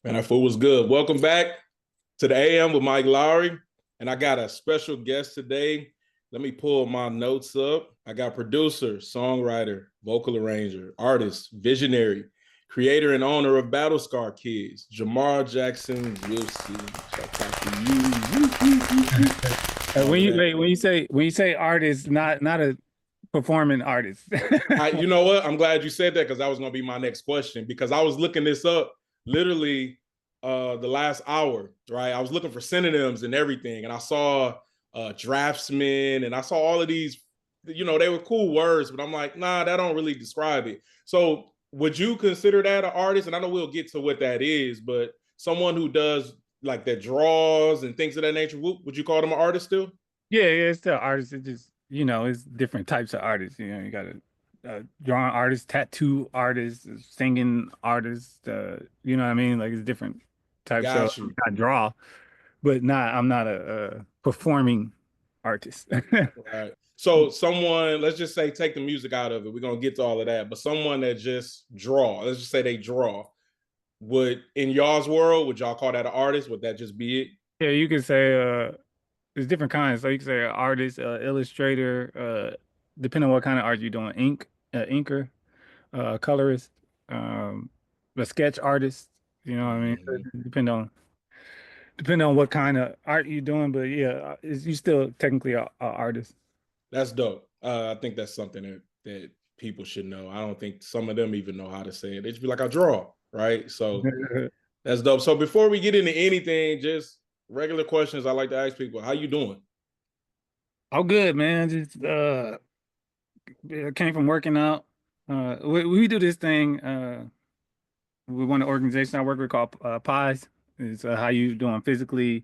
Man, that food was good. Welcome back to the AM with MIC LAWRY. And I got a special guest today. Let me pull my notes up. I got producer, songwriter, vocal arranger, artist, visionary, creator and owner of Battle Scar Kids, Jamar Jackson Wilson. Shall talk to you. When you say artist, not a performing artist. You know what? I'm glad you said that because that was going to be my next question, because I was looking this up literally the last hour, right? I was looking for synonyms and everything, and I saw draftsman, and I saw all of these, they were cool words, but I'm like, nah, that don't really describe it. So would you consider that an artist? And I know we'll get to what that is, but someone who does like that draws and things of that nature, would you call them an artist still? Yeah, it's still artists. It just it's different types of artists. You got a drawing artist, tattoo artist, singing artist. You know what I mean? Like it's different types. So Got you. I draw, but I'm not a performing artist. Right. So someone, let's just say, take the music out of it. We're gonna get to all of that, but someone that just draw, let's just say they draw, would, in y'all's world, would y'all call that an artist? Would that just be it? Yeah, you can say there's different kinds. So you can say an artist, illustrator, depending on what kind of art you're doing, inker, colorist, a sketch artist. You know what I mean? So Mhm. it depend on what kind of art you're doing, but yeah, you still technically a artist. That's dope. I think that's something that people should know. I don't think some of them even know how to say it. They just be like, I draw, right? So that's dope. So before we get into anything, just regular questions I like to ask people. How you doing? Oh, good, man. Just came from working out. We do this thing with one of the organizations I work with called PIES. It's how you doing physically,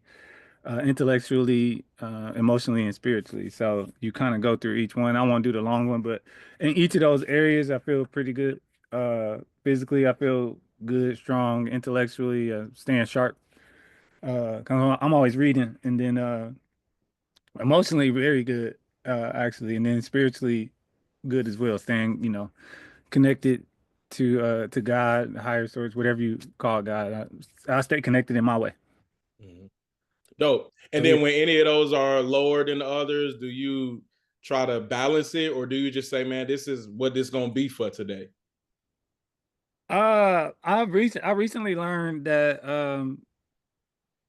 intellectually, emotionally, and spiritually. So you kind of go through each one. I won't do the long one, but in each of those areas, I feel pretty good. Physically, I feel good, strong, intellectually, staying sharp. 'Cause I'm always reading, and then emotionally, very good, actually, and then spiritually, good as well. Staying, connected to God, higher source, whatever you call God. I stay connected in my way. Mhm. Dope. And So yeah. then when any of those are lower than the others, do you try to balance it, or do you just say, man, this is what this gonna be for today? I recently learned that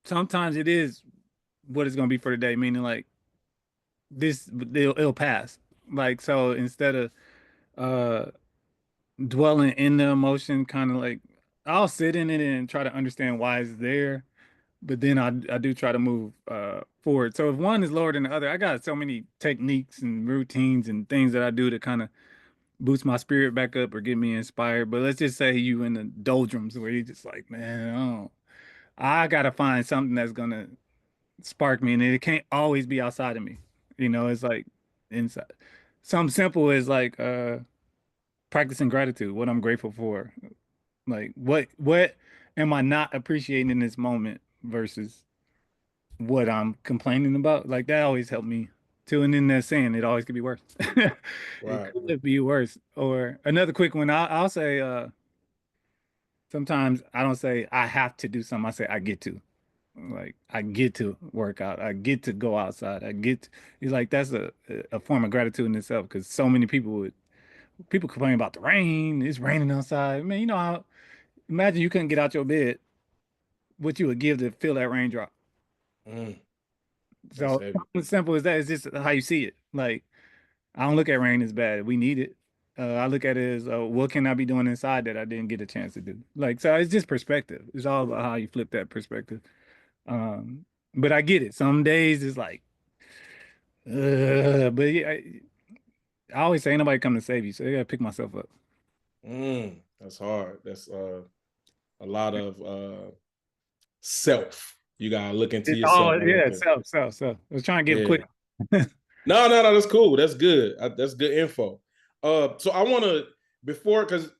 sometimes it is what it's gonna be for the day, meaning like it'll pass. Like so instead of uh dwelling in the emotion, kind of like I'll sit in it and try to understand why it's there, but then I do try to move forward. So if one is lower than the other, I got so many techniques and routines and things that I do to kind of boost my spirit back up or get me inspired. But let's just say you in the doldrums where you're just like, man, I gotta find something that's gonna spark me, and it can't always be outside of me. It's like inside. Something simple is like practicing gratitude, what I'm grateful for. Like what am I not appreciating in this moment versus what I'm complaining about? Like that always helped me too. And then that saying it always could be worse. It Right. could be worse. Or another quick one, I'll say sometimes I don't say I have to do something, I say I get to. Like I get to work out. I get to go outside. It's like that's a form of gratitude in itself because so many people complain about the rain. It's raining outside. Man, you know how imagine you couldn't get out your bed, what you would give to feel that raindrop. Mm, that's So heavy. something as simple as that is just how you see it. Like I don't look at rain as bad. We need it. I look at it as what can I be doing inside that I didn't get a chance to do. Like so, it's just perspective. It's all about how you flip that perspective. Um, but I get it. Some days it's like, but yeah, I always say ain't nobody come to save you, so I gotta pick myself up. That's hard. That's a lot of self. You gotta look into Oh yourself. I like yeah, that. self. I was trying to give quick. Yeah. No. That's cool. That's good. That's good info. So I want to, before, because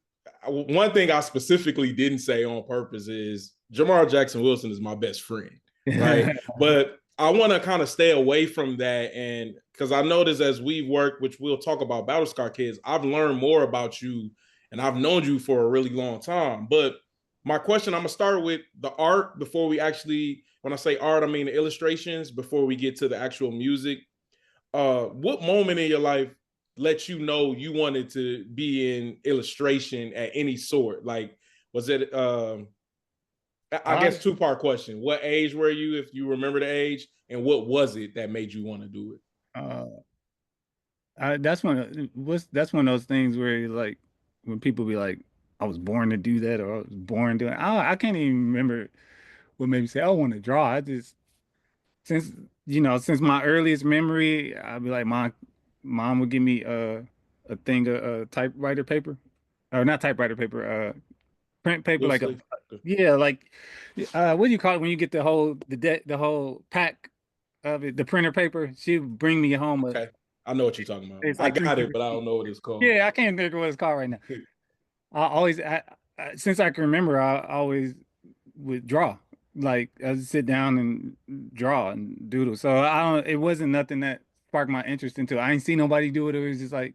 one thing I specifically didn't say on purpose is Jamar Jackson Wilson is my best friend, right? But I want to kind of stay away from that, and because I noticed as we've worked, which we'll talk about Battle Scar Kids, I've learned more about you, and I've known you for a really long time. But My question, I'm gonna start with the art before we actually, when I say art, I mean the illustrations before we get to the actual music. What moment in your life let you know you wanted to be in illustration at any sort? Like, was it I I, guess two-part question. What age were you, if you remember the age, and what was it that made you want to do it? uh, that's one of those things where like when people be like, I was born to do that or I was born to I can't even remember what made me say I want to draw. I just since since my earliest memory, I'd be like my mom would give me a thing of typewriter paper or not typewriter paper, print paper Loose like a sleep. yeah like what do you call it when you get the whole pack of it, the printer paper. She would bring me home Okay. I know what you're talking about. it's I like got it, 300. but I don't know what it's called. Yeah, I can't think of what it's called right now. I always, since I can remember, I always would draw. Like I would sit down and draw and doodle. So I don't. It wasn't nothing that sparked my interest into it. I ain't seen nobody do it. It was just like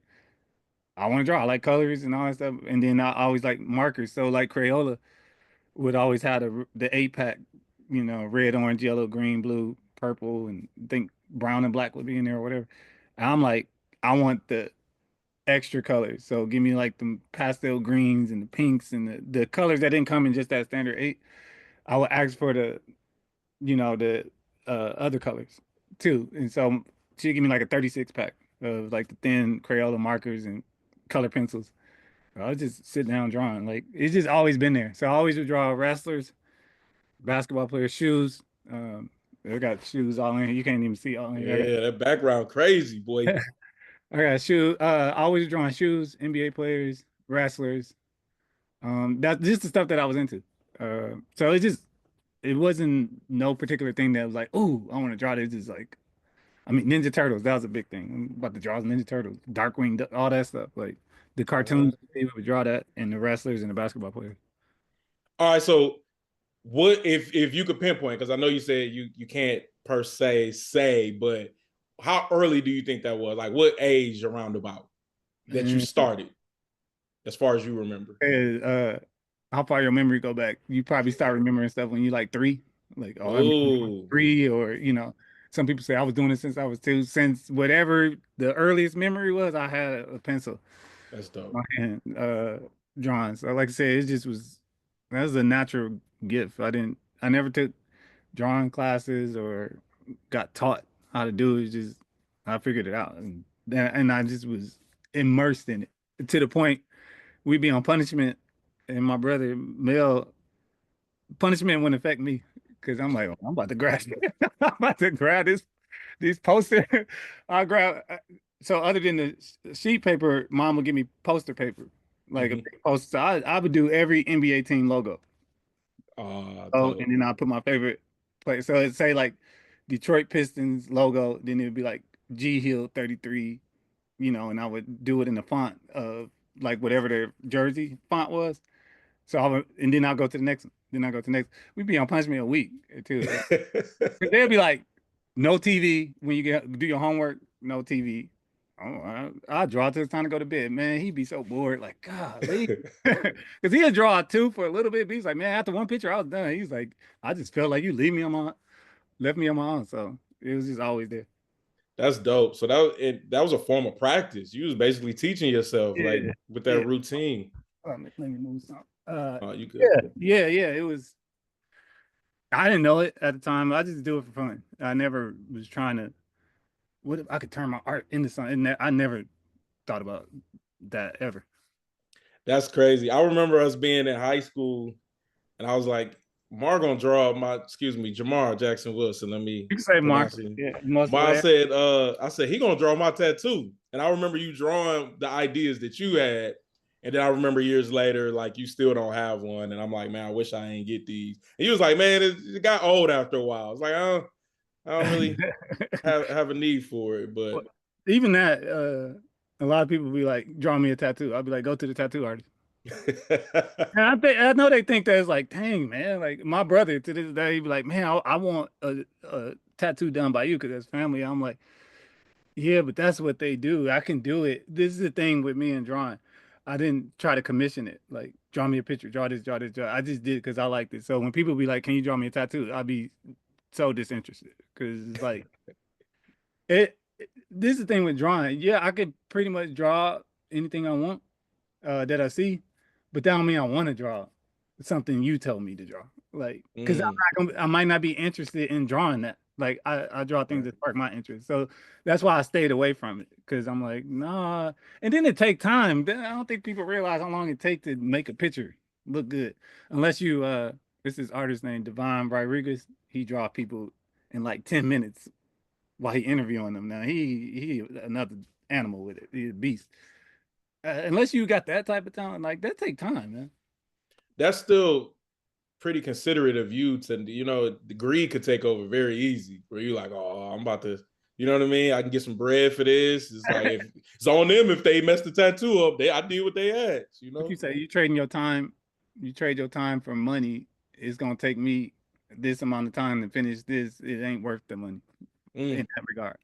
I want to draw. I like colors and all that stuff. And then I always like markers. So like Crayola would always have the 8 pack. Red, orange, yellow, green, blue, purple, and I think brown and black would be in there or whatever. And I'm like, I want the extra colors. So give me like the pastel greens and the pinks and the colors that didn't come in just that standard 8. I would ask for the other colors too. And so she'd give me like a 36 pack of like the thin Crayola markers and color pencils. I was just sit down drawing. Like it's just always been there. So I always would draw wrestlers, basketball players, shoes. I got shoes all in here. You can't even see all in here. Yeah, that background crazy, boy. I got shoes. Always drawing shoes, NBA players, wrestlers. That's just the stuff that I was into. So it wasn't no particular thing that was like, oh, I want to draw this. Just like, I mean, Ninja Turtles, that was a big thing. I'm about to draw Ninja Turtles, Darkwing, all that stuff. Like the cartoons, they would draw that, and the wrestlers and the basketball players. All right, so what if you could pinpoint, because I know you said you can't per se say, but how early do you think that was? Like what age around about that you And, started, as far as you remember? how far your memory go back? You probably start remembering stuff when you like 3. Like, oh, I remember Oh, 3, or some people say I was doing it since I was 2. Since whatever the earliest memory was, I had a pencil that's in dope. my hand, drawing. So, like I said, it just was that was a natural gift. I never took drawing classes or got taught how to do it. It's just I figured it out, and I just was immersed in it to the point we'd be on punishment, and my brother Mel, punishment wouldn't affect me because I'm like, oh, I'm about to grab, I'm about to grab these poster. I grab. So other than the sheet paper, mom would give me poster paper, like a Mm-hmm. big poster. So I would do every NBA team logo. Oh, Dope. and then I put my favorite play. So it'd say like Detroit Pistons logo, then it'd be like G Hill 33, and I would do it in the font of like whatever their jersey font was. So and then I'll go to the next one. Then I go to the next. We'd be on punishment a week too. 'Cause they'd be like, no TV when you do your homework, no TV. Oh, I draw till it's time to go to bed. Man, he'd be so bored. Like, golly. Because he'd draw too for a little bit. But he's like, man, after one picture, I was done. He's like, I just felt like you left me on my own. So it was just always there. That's dope. So that was a form of practice. You was basically teaching yourself, like, Yeah. with that Yeah. routine. Let me move some. Oh, you good? Yeah. It was. I didn't know it at the time. I just do it for fun. I never was trying to. What if I could turn my art into something? I never thought about that ever. That's crazy. I remember us being in high school, and I was like, Mar gonna draw excuse me, Jamar Jackson Wilson. Let me You can say Mark. pronounce it. Yeah, most Ma whatever. said, I said, he gonna draw my tattoo. And I remember you drawing the ideas that you had. And then I remember years later, like, you still don't have one. And I'm like, man, I wish I ain't get these. And he was like, man, it got old after a while. It's like, I don't really have a need for it. Well, But even that, a lot of people be like, draw me a tattoo. I'll be like, go to the tattoo artist. And I know they think that it's like, dang, man. Like my brother to this day, he be like, man, I want a tattoo done by you because that's family. I'm like, yeah, but that's what they do. I can do it. This is the thing with me and drawing. I didn't try to commission it. Like, draw me a picture, draw this, draw this, draw. I just did because I liked it. So when people be like, "Can you draw me a tattoo?" I'd be so disinterested because it's like this is the thing with drawing. Yeah, I could pretty much draw anything I want that I see, but that don't mean I want to draw something you told me to draw. Like, because Mm, I might not be interested in drawing that. Like, I draw things right. that spark my interest. So that's why I stayed away from it because I'm like, nah. And then it take time. Then I don't think people realize how long it takes to make a picture look good. Unless you, this is artist named Divine Rodriguez. He draw people in like 10 minutes while he interviewing them. Now he another animal with it. He's a beast. Unless you got that type of talent, like that take time, man. That's still pretty considerate of you to, the greed could take over very easy where you like, oh, I'm about to, you know what I mean? I can get some bread for this. It's like, if it's on them, if they mess the tattoo up, I did what they asked, What you say? You trading your time? You trade your time for money. It's gonna take me this amount of time to finish this. It ain't worth the money in Mm, that regard.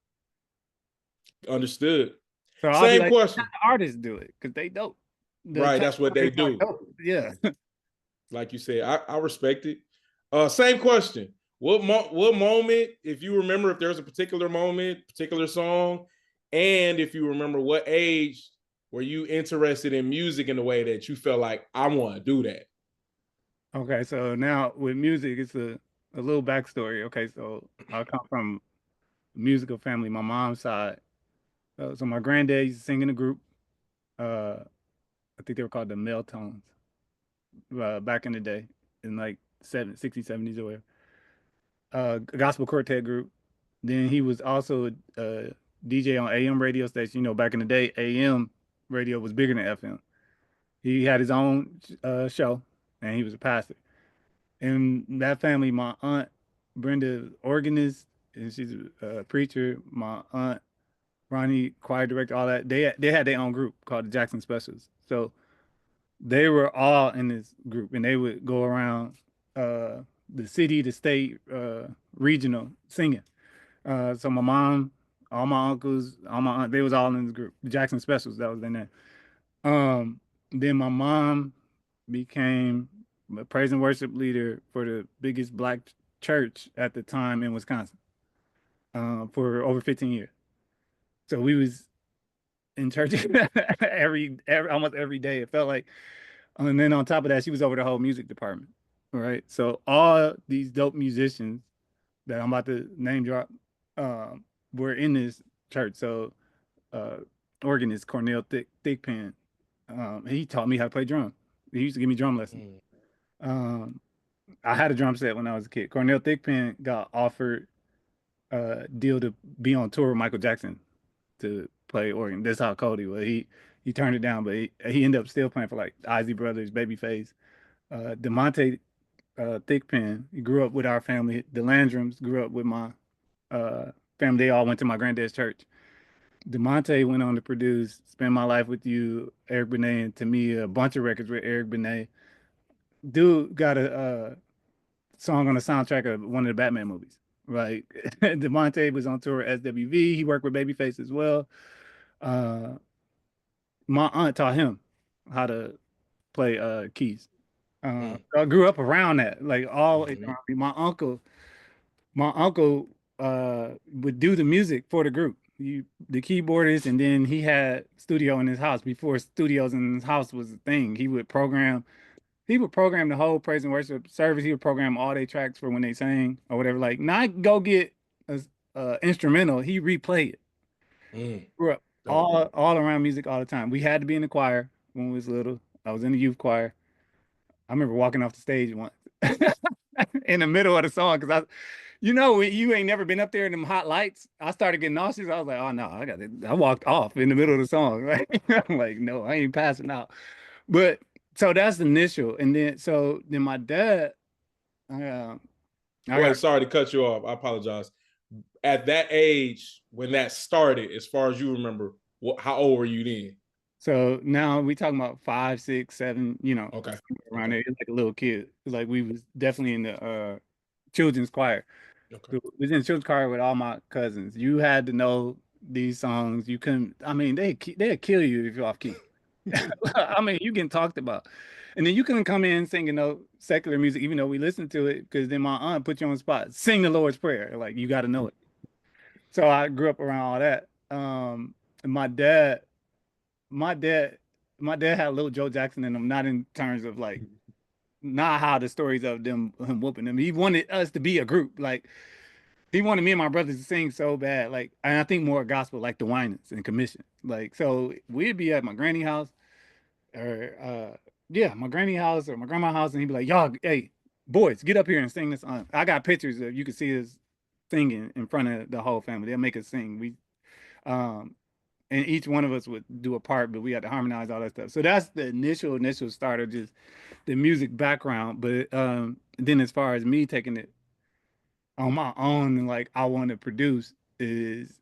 understood. So I'll be Same like, let question. the artists do it because they dope. The Right. tattoo That's what they artists are do. dope. Yeah. Like you said, I respect it. Same question. What moment, if you remember, if there's a particular moment, particular song, and if you remember what age were you interested in music in the way that you felt like I want to do that? Okay. So now with music, it's a little backstory. Okay. So I come from a musical family. My mom's side. So my granddad used to sing in a group. Uh, I think they were called the Meltones back in the day, in like 60s, 70s or whatever. Gospel quartet group. Then he was also a DJ on AM radio station. You know, back in the day, AM radio was bigger than FM. He had his own show, and he was a pastor. And that family, my aunt Brenda, organist, and she's a preacher. My aunt Ronnie, choir director, all that. They had their own group called the Jackson Specials. So they were all in this group, and they would go around the city, the state, regional singing. So my mom, all my uncles, all my aunt, they was all in this group. The Jackson Specials, that was their name. Then my mom became a praise and worship leader for the biggest black church at the time in Wisconsin for over 15 years. So we was in church every almost every day. It felt like, and then on top of that, she was over the whole music department. Right. So all these dope musicians that I'm about to name drop were in this church. So uh organist Cornell Thickpen, he taught me how to play drum. He used to give me drum lessons. Mm, Um I had a drum set when I was a kid. Cornell Thickpen got offered a deal to be on tour with Michael Jackson to play organ. That's how cold he was. He turned it down, but he ended up still playing for like Ozzy Brothers, Babyface. DeMonte Thickpen, he grew up with our family. The Landrums grew up with my uh, family. They all went to my granddad's church. DeMonte went on to produce "Spend My Life with You," Eric Benet, and to me a bunch of records with Eric Benet. Dude got a song on the soundtrack of one of the Batman movies. Right, DeMonte was on tour with SWV. He worked with Babyface as well. Uh, my aunt taught him how to play keys. mm, I grew up around that, like all mhm, my uncle would do the music for the group. The keyboardist, and then he had studio in his house before studios in his house was a thing. He would program the whole praise and worship service. He would program all their tracks for when they sang or whatever. Like, not go get a instrumental. He replay it. mm. Grew up Dope. all around music all the time. We had to be in the choir when we was little. I was in the youth choir. I remember walking off the stage once in the middle of the song because you ain't never been up there in them hot lights. I started getting nauseous. I was like, oh no, I got it. I walked off in the middle of the song. Right? I'm like, no, I ain't passing out. But so that's the initial, and then my dad, uh, I Wait, got sorry to cut you off. I apologize. At that age, when that started, as far as you remember, how old were you then? so now we talking about 5, 6, 7, Okay. around Okay. there. It's like a little kid. It's like we was definitely in the children's choir. Okay. So we was in the children's choir with all my cousins. You had to know these songs. You couldn't. I mean, they'd kill you if you're off key. I mean, you getting talked about. And then you couldn't come in singing no secular music, even though we listened to it, because then my aunt put you on the spot. Sing the Lord's Prayer. Like you got to know it. So I grew up around all that. And my dad, my dad had a little Joe Jackson in him, not in terms of like, not how the stories of them him whooping them. He wanted us to be a group. Like he wanted me and my brothers to sing so bad. Like, and I think more gospel, like the Winans and Commission. Like, so we'd be at my granny house or yeah, my granny house or my grandma's house, and he'd be like, "Y'all, hey, boys, get up here and sing this song." I got pictures of you can see us singing in front of the whole family. They'll make us sing. Um, and each one of us would do a part, but we had to harmonize all that stuff. So that's the initial start of just the music background. But then as far as me taking it on my own and like I want to produce is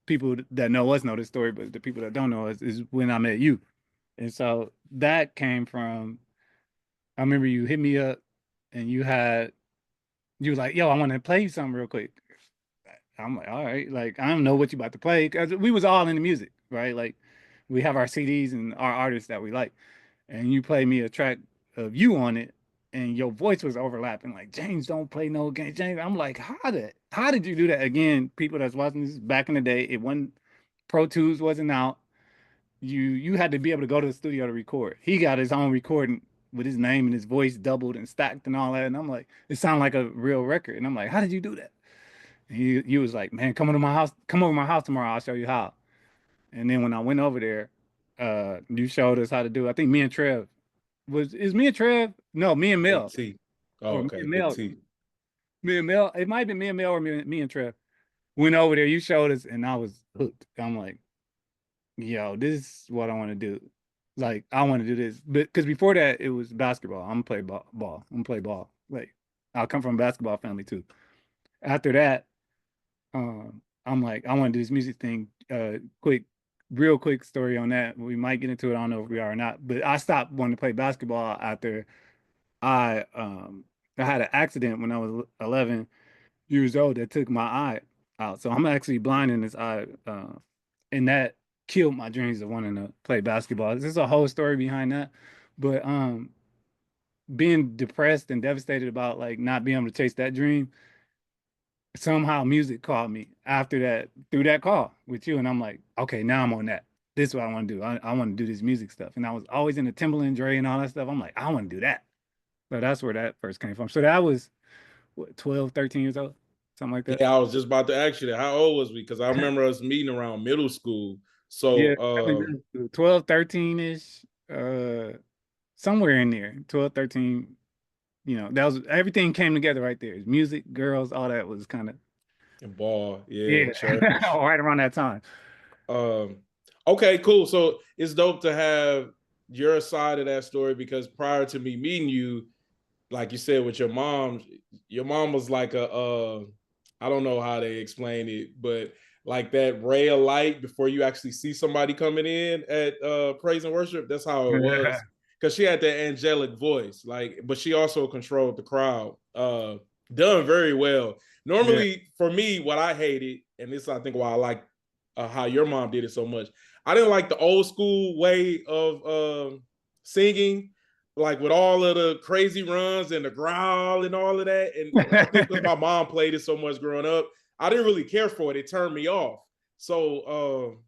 people that know us know the story, but the people that don't know us is when I met you. And so that came from I remember you hit me up and you were like, yo, I want to play you something real quick. I'm like, all right, like I don't know what you about to play because we was all into music, right? Like we have our CDs and our artists that we like, and you played me a track of you on it, and your voice was overlapping. Like James, don't play no game, James. I'm like, how did you do that? Again, people that's watching this back in the day, it wasn't Pro Tools wasn't out. You had to be able to go to the studio to record. He got his own recording with his name and his voice doubled and stacked and all that. And I'm like, it sounded like a real record. And I'm like, how did you do that? He was like, man, come over to my house tomorrow. I'll show you how. And then when I went over there, you showed us how to do it. I think me and Trev is me and Trev? No, me and Big Mel. T. Oh, Or me okay, and Big Mel. T. Me and Mel. It might have been me and Mel or me and Trev. Went over there, you showed us, and I was hooked. I'm like, yo, this is what I want to do. Like, I want to do this. But because before that, it was basketball. I'm gonna play ball. I'm gonna play ball. Like, I come from a basketball family too. After that, I'm like, I want to do this music thing. Real quick story on that. We might get into it. I don't know if we are or not. But I stopped wanting to play basketball after I um I had an accident when I was 11 years old that took my eye out. So I'm actually blind in this eye, and that killed my dreams of wanting to play basketball. There's a whole story behind that, but being depressed and devastated about like not being able to chase that dream, somehow music called me after that through that call with you, and I'm like, okay, now I'm on that. This is what I want to do. I want to do this music stuff, and I was always into Timberland, Dre, and all that stuff. I'm like, I want to do that. So that's where that first came from. So that was what, 12, 13 years old, something like that. Yeah, I was just about to ask you that. How old was we? Because I remember us meeting around middle school. Yeah, So, I think that's 12, 13-ish, somewhere in there. 12, 13. That was everything came together right there. Music, girls, all that was kind of and ball, yeah, yeah, church. right around that time. Um, okay, cool. So it's dope to have your side of that story because prior to me meeting you, like you said with your mom was like I don't know how they explain it, but like that ray of light before you actually see somebody coming in at praise and worship. That's how it was. Because she had that angelic voice, like, but she also controlled the crowd. Done very well. Yeah. Normally, for me, what I hated, and this I think why I like how your mom did it so much. I didn't like the old school way of singing, like with all of the crazy runs and the growl and all of that. And I think because my mom played it so much growing up, I didn't really care for it. It turned me off. So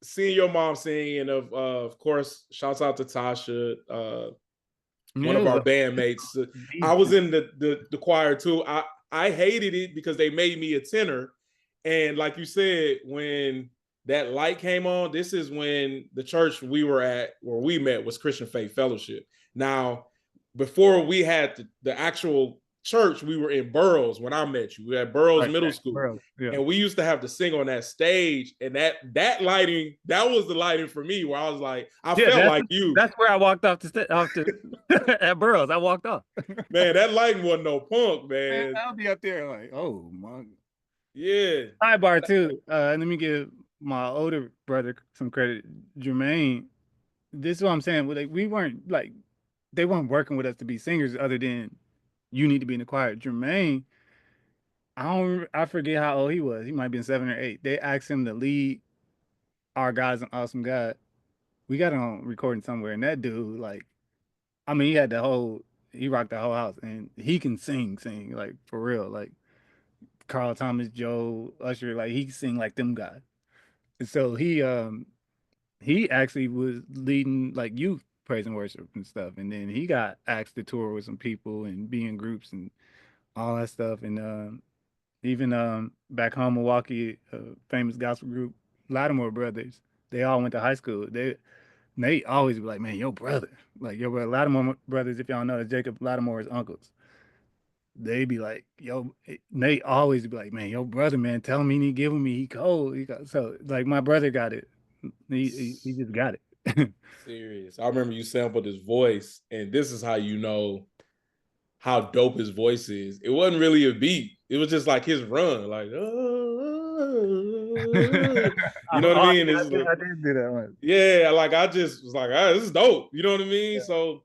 seeing your mom sing, and of course, shouts out to Tasha, one Yeah, it of was our a bandmates. I beast. was in the choir too. I hated it because they made me a tenor, and like you said, when that light came on, this is when the church we were at where we met was Christian Faith Fellowship. Now, before we had the actual church, we were in Burroughs when I met you. We had Burroughs Right, Middle right, School. bro. Yeah. And we used to have to sing on that stage, and that lighting, that was the lighting for me, where I was like, I Yeah, felt that's like you, that's where I walked off the at Burroughs. I walked off. man. That lighting wasn't no punk, Man, man. I'll be up there like, oh my. Yeah, Sidebar too. Let me give my older brother some credit, Jermaine. This is what I'm saying. Like we weren't like they weren't working with us to be singers other than you need to be in the choir. Jermaine, I forget how old he was. He might have been 7 or 8. They asked him to lead our guys an awesome God. we got on recording somewhere, and that dude, like, I mean, he had the whole, he rocked the whole house, and he can sing, like for real, like Carl Thomas, Joe, Usher, like he can sing like them guys. And so he actually was leading like youth praise and worship and stuff, and then he got asked to tour with some people and be in groups and all that stuff, and even back home Milwaukee, famous gospel group Lattimore Brothers, they all went to high school. They always be like, man, your brother, like your brother Lattimore Brothers. If y'all know, Jacob Lattimore's uncles. They be like, yo, Nate always be like, man, your brother, man, tell him he need giving me, he cold. He got, so like my brother got it. He just got it. Serious. I remember you sampled his voice, and this is how you know how dope his voice is. It wasn't really a beat. It was just like his run, like you know what I Oh, mean? yeah, It's like, I did do that one. yeah, like I just was like, this is dope. You know what I mean? Yeah. So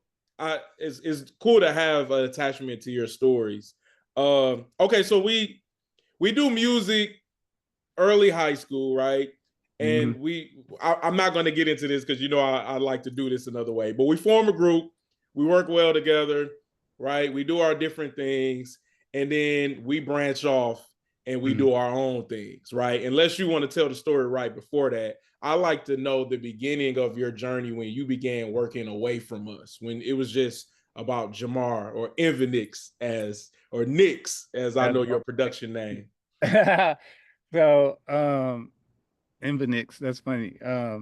it's cool to have an attachment to your stories. Okay, so we do music early high school, right? Hmm. And I'm not going to get into this because you know I like to do this another way, but we form a group, we work well together, right? We do our different things, and then we branch off and we Hmm. do our own things, right? Unless you want to tell the story right before that, I like to know the beginning of your journey when you began working away from us, when it was just about Jamar or Invinix as or Nix, as I That's know your dope. production name. So, Infinix, that's funny. A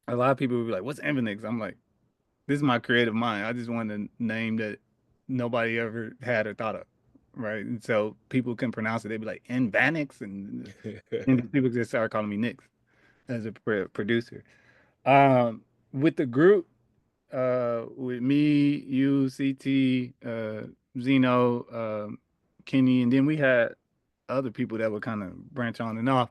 lot of people will be like, what's Infinix? I'm like, this is my creative mind. I just want a name that nobody ever had or thought of. Right. And so people can pronounce it. They'd be like Nvanix and people just start calling me Nix as a producer. With the group, with me, you, CT, Zeno, Kenny, and then we had other people that would kind of branch on and off.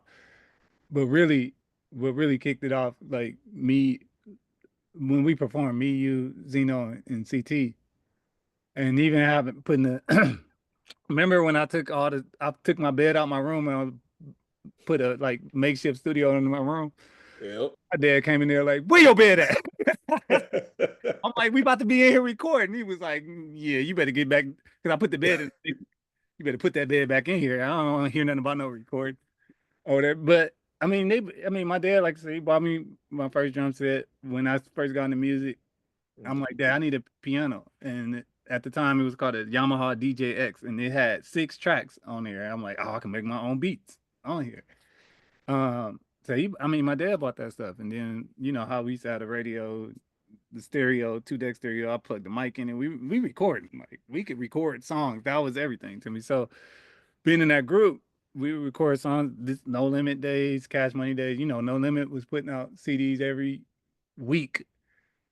But really, what really kicked it off, like me, when we performed, me, you, Zeno, and CT, and even having putting the. Remember when I took my bed out my room and I put a like makeshift studio in my room. Yep. My dad came in there like, "Where your bed at?" I'm like, "We about to be in here recording." He was like, "Yeah, you better get back because I put the bed in. You better put that bed back in here. I don't want to hear nothing about no record or that." But I mean, my dad, like I said, he bought me my first drum set when I first got into music. I'm like, Dad, I need a piano, and at the time it was called a Yamaha DJ-X, and it had 6 tracks on there. I'm like, oh, I can make my own beats on here. So I mean, my dad bought that stuff, and then you know how we used to have the radio, the stereo, 2 deck stereo. I plugged the mic in, and we recorded. Like we could record songs. That was everything to me. So being in that group, we would record songs. This No Limit days, Cash Money days. You know, No Limit was putting out CDs every week.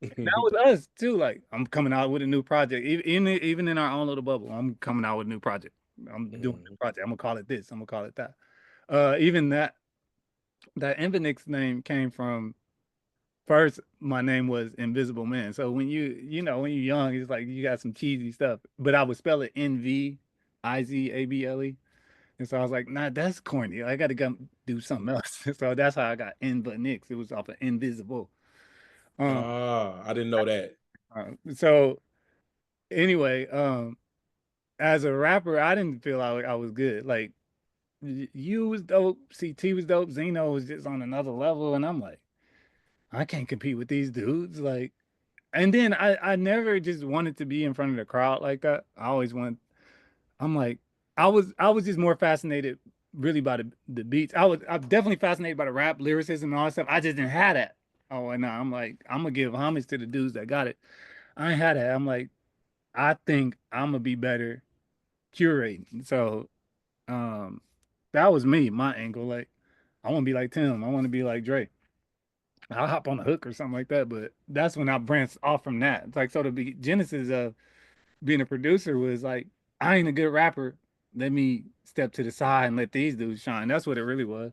That was us too. Like I'm coming out with a new project, even in our own little bubble. I'm coming out with a new project. I'm doing a new project. I'm gonna call it this. I'm gonna call it that. Even that Infinix name came from first. My name was Invisible Man. So when you know when you're young, it's like you got some cheesy stuff. But I would spell it Nvizable, and so I was like, nah, that's corny. I got to go do something else. So that's how I got Invinix. It was off of Invisible. Um, I didn't know that. so anyway, as a rapper, I didn't feel like I was good. Like you was dope, CT was dope, Zeno was just on another level, and I'm like, I can't compete with these dudes. Like, and then I never just wanted to be in front of the crowd like that. I always want. I'm like, I was just more fascinated really by the beats. I'm definitely fascinated by the rap lyricism and all that stuff. I just didn't have that. Oh, and I'm like, I'm gonna give homage to the dudes that got it. I ain't had that. I'm like, I think I'm gonna be better curating. So um that was me, my angle. Like I want to be like Tim. I want to be like Dre. I'll hop on the hook or something like that. But that's when I branched off from that. It's like so the genesis of being a producer was like I ain't a good rapper. Let me step to the side and let these dudes shine. That's what it really was.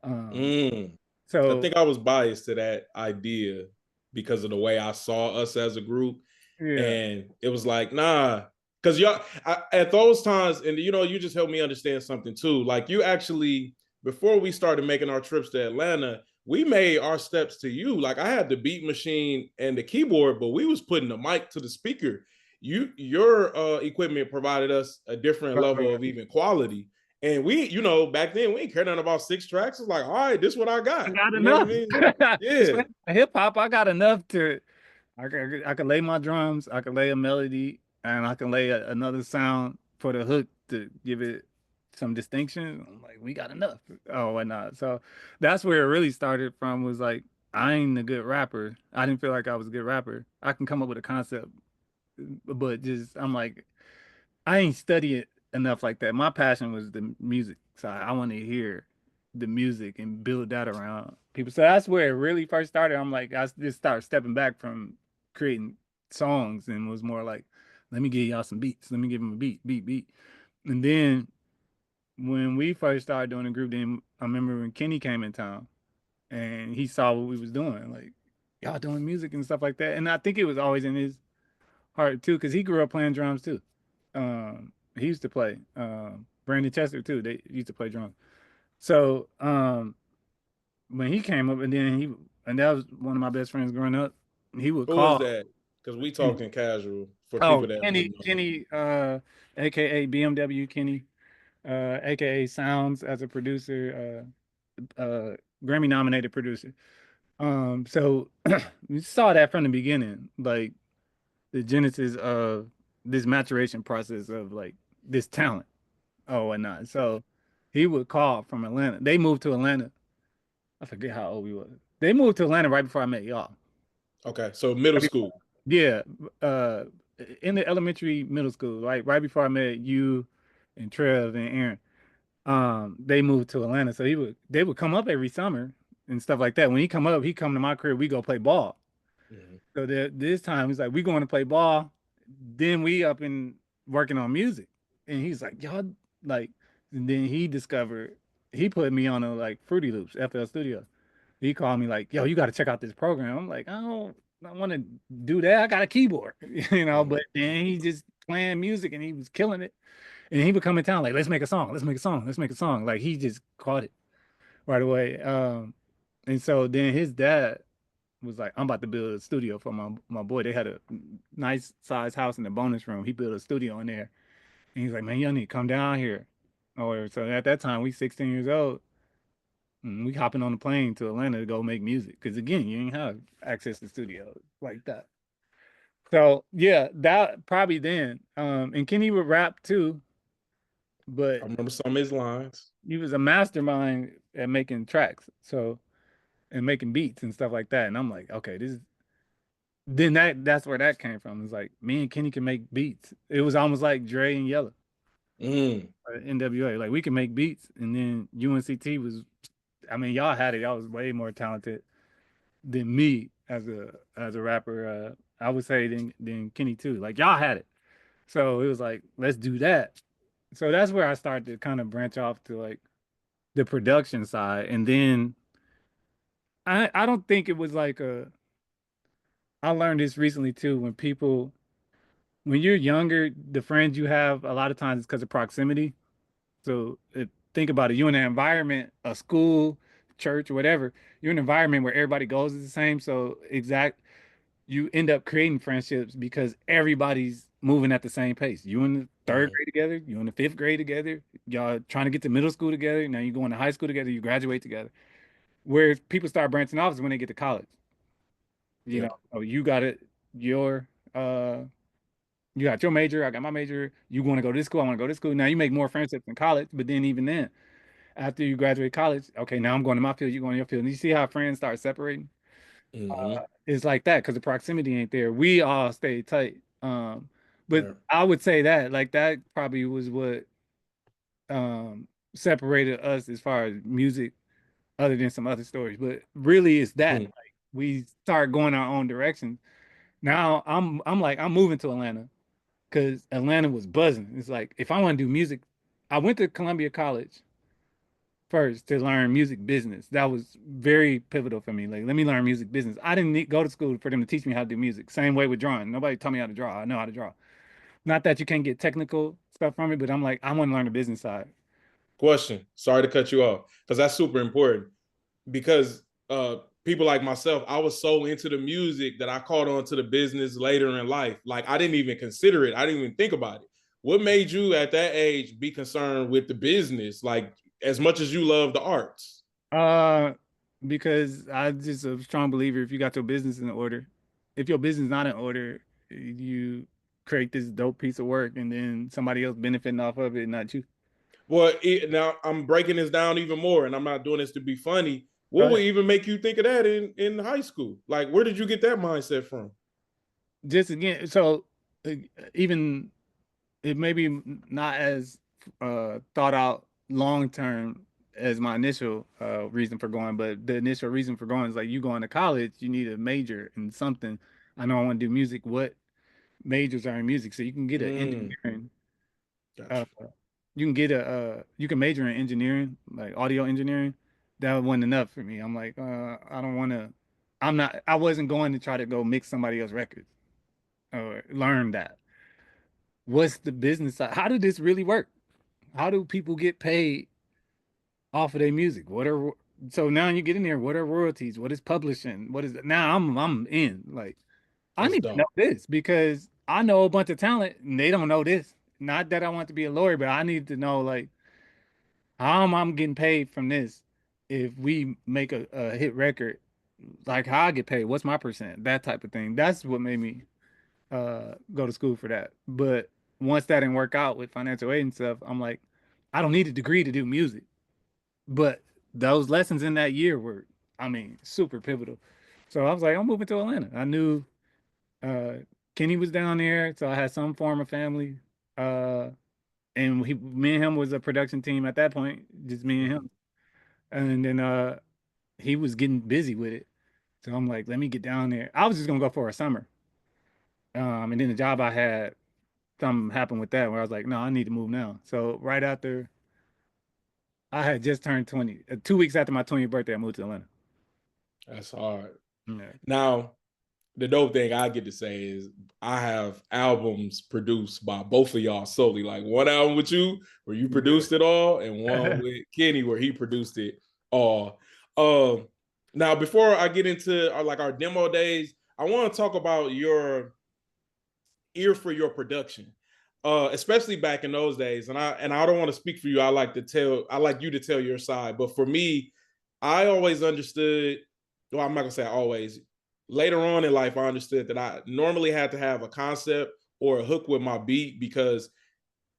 Um, Mm. I so think I was biased to that idea because of the way I saw us as a group. yeah, And it was like, nah, because at those times, and you know, you just helped me understand something too. Like you actually, before we started making our trips to Atlanta, we made our steps to you. Like I had the beat machine and the keyboard, but we was putting the mic to the speaker. Your equipment provided us a different Right, level right. of even quality. And we, back then we ain't care nothing about 6 tracks. It's like, all right, this is what I I got. got You know what I enough. mean? Yeah. Hip hop, I got enough to. I can lay my drums, I can lay a melody, and I can lay another sound for the hook to give it some distinction. I'm like, we got enough. Oh, why not? So that's where it really started from. Was like, I ain't a good rapper. I didn't feel like I was a good rapper. I can come up with a concept, but just I'm like, I ain't study it enough like that. My passion was the music side. I want to hear the music and build that around people. So that's where it really first started. I'm like, I just started stepping back from creating songs and was more like, let me give y'all some beats. Let me give them a beat. And then when we first started doing the group, then I remember when Kenny came in town and he saw what we was doing, like y'all doing music and stuff like that. And I think it was always in his heart too, because he grew up playing drums too. He used to play. Brandon Chester too. They used to play drums. So when he came up, and that was one of my best friends growing up. He would Who is call that? Because we Kenny. talking casual for Oh, people that Kenny, wouldn't know. Kenny, aka BMW Kenny, aka Sounds as a producer, Grammy nominated producer. So we saw that from the beginning, like the genesis of this maturation process of like this talent. Oh, whatnot. So he would call from Atlanta. They moved to Atlanta. I forget how old we was. They moved to Atlanta right before I met y'all. Okay, so middle school. Yeah, uh, in the elementary, middle school, right before I met you and Trev and Aaron. They moved to Atlanta, so they would come up every summer and stuff like that. When he come up, he come to my crib. We go play ball. Mhm. So this time he's like, we going to play ball. Then we up and working on music. And he's like, y'all like, and then he put me on a like Fruity Loops, FL Studio. He called me like, yo, you got to check out this program. I'm like, I want to do that. I got a keyboard, Mhm. but then he just playing music and he was killing it. And he would come in town like, let's make a song, let's make a song, let's make a song. Like he just caught it right away. And so then his dad was like, I'm about to build a studio for my boy. They had a nice size house in the bonus room. He built a studio in there. And he's like, man, y'all need to come down here. Or so at that time, we 16 years old. And we hopping on the plane to Atlanta to go make music. Cause again, you ain't have access to studios like that. So yeah, that probably then. And Kenny would rap too, I but remember some of his lines. he was a mastermind at making tracks. So and making beats and stuff like that. And I'm like, okay, this is then that's where that came from. It's like me and Kenny can make beats. It was almost like Dre and Yella, Mm. NWA. Like we can make beats, and then UNCT was. I mean, y'all had it. Y'all was way more talented than me as a rapper. I would say than Kenny too. Like y'all had it. So it was like, let's do that. So that's where I started to kind of branch off to like the production side, and then I don't think it was like a. I learned this recently too. When you're younger, the friends you have a lot of times it's because of proximity. So think about it. You're in an environment, a school, church, whatever. You're in an environment where everybody goes is the same. So you end up creating friendships because everybody's moving at the same pace. You in the third Mhm. grade together. You in the fifth grade together. Y'all trying to get to middle school together. Now you going to high school together. You graduate together. Where people start branching off is when they get to college. Yeah. Oh, your uh you got your major, I got my major. You want to go to this school, I want to go to this school. Now you make more friendships in college, but then even then, after you graduate college, okay, now I'm going to my field, you're going to your field. And you see how friends start separating? Hmm. It's like that because the proximity ain't there. We all stay tight. But Yeah. I would say that like that probably was what um separated us as far as music, other than some other stories. But really, it's that Mhm. like we start going our own directions. Now I'm like I'm moving to Atlanta because Atlanta was buzzing. It's like if I want to do music, I went to Columbia College first to learn music business. That was very pivotal for me. Like, let me learn music business. I didn't go to school for them to teach me how to do music. Same way with drawing. Nobody taught me how to draw. I know how to draw. Not that you can't get technical stuff from it, but I'm like, I want to learn the business side. Question. Sorry to cut you off because that's super important because people like myself, I was so into the music that I caught on to the business later in life. Like I didn't even consider it. I didn't even think about it. What made you at that age be concerned with the business, like as much as you love the arts? Uh, because I just a strong believer if you got your business in order, if your business not in order, you create this dope piece of work and then somebody else benefiting off of it, not you. Well, now I'm breaking this down even more, and I'm not doing this to be funny. Go What would ahead. even make you think of that in high school? Like, where did you get that mindset from? Just again, so uh, even it may be not as thought out long term as my initial reason for going, but the initial reason for going is like you going to college, you need a major in something. I know I want to do music. What majors are in music? So you can get an Mm, engineering. Uh, gotcha. you can get a you can major in engineering, like audio engineering. That wasn't enough for me. I'm like, I don't want to. I'm not. I wasn't going to try to go mix somebody else's records or learn that. What's the business side? How did this really work? How do people get paid off of their music? What are so now you get in there? What are royalties? What is publishing? What is now? I'm in. Like I That's need to know dope. this because I know a bunch of talent and they don't know this. Not that I want to be a lawyer, but I need to know like how am I getting paid from this? If we make a hit record, like how I get paid, what's my percent? That type of thing. That's what made me go to school for that. But once that didn't work out with financial aid and stuff, I'm like, I don't need a degree to do music. But those lessons in that year were, I mean, super pivotal. So I was like, I'm moving to Atlanta. I knew uh Kenny was down there, so I had some form of family. Uh and me and him was a production team at that point, just me and him. And then he was getting busy with it. So I'm like, let me get down there. I was just gonna go for a summer. And then the job I had, something happened with that where I was like, no, I need to move now. So right after I had just turned 20, 2 weeks after my 20th birthday, I moved to Atlanta. That's hard. Yeah. Now, the dope thing I get to say is I have albums produced by both of y'all solely. Like one album with you where you produced it all, and one Yeah. with Kenny where he produced it all. Um, Now before I get into our demo days, I want to talk about your ear for your production. Especially back in those days. And I don't want to speak for you. I like you to tell your side. But for me, I always understood, well, I'm not gonna say always. Later on in life, I understood that I normally had to have a concept or a hook with my beat because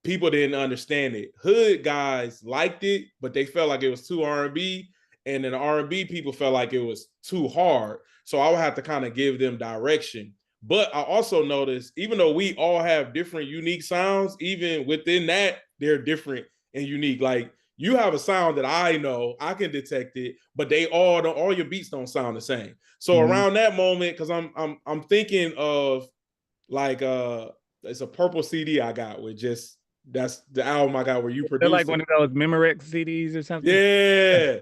people didn't understand it. Hood guys liked it, but they felt like it was too R&B, and then the R&B people felt like it was too hard. So I would have to kind of give them direction. But I also noticed, even though we all have different unique sounds, even within that, they're different and unique. Like you have a sound that I know, I can detect it, but they all your beats don't sound the same. So Mhm. around that moment, because I'm thinking of like it's a purple CD I got with just that's the album I got where you They're like produced one it. of those Memorex CDs or something. Yeah.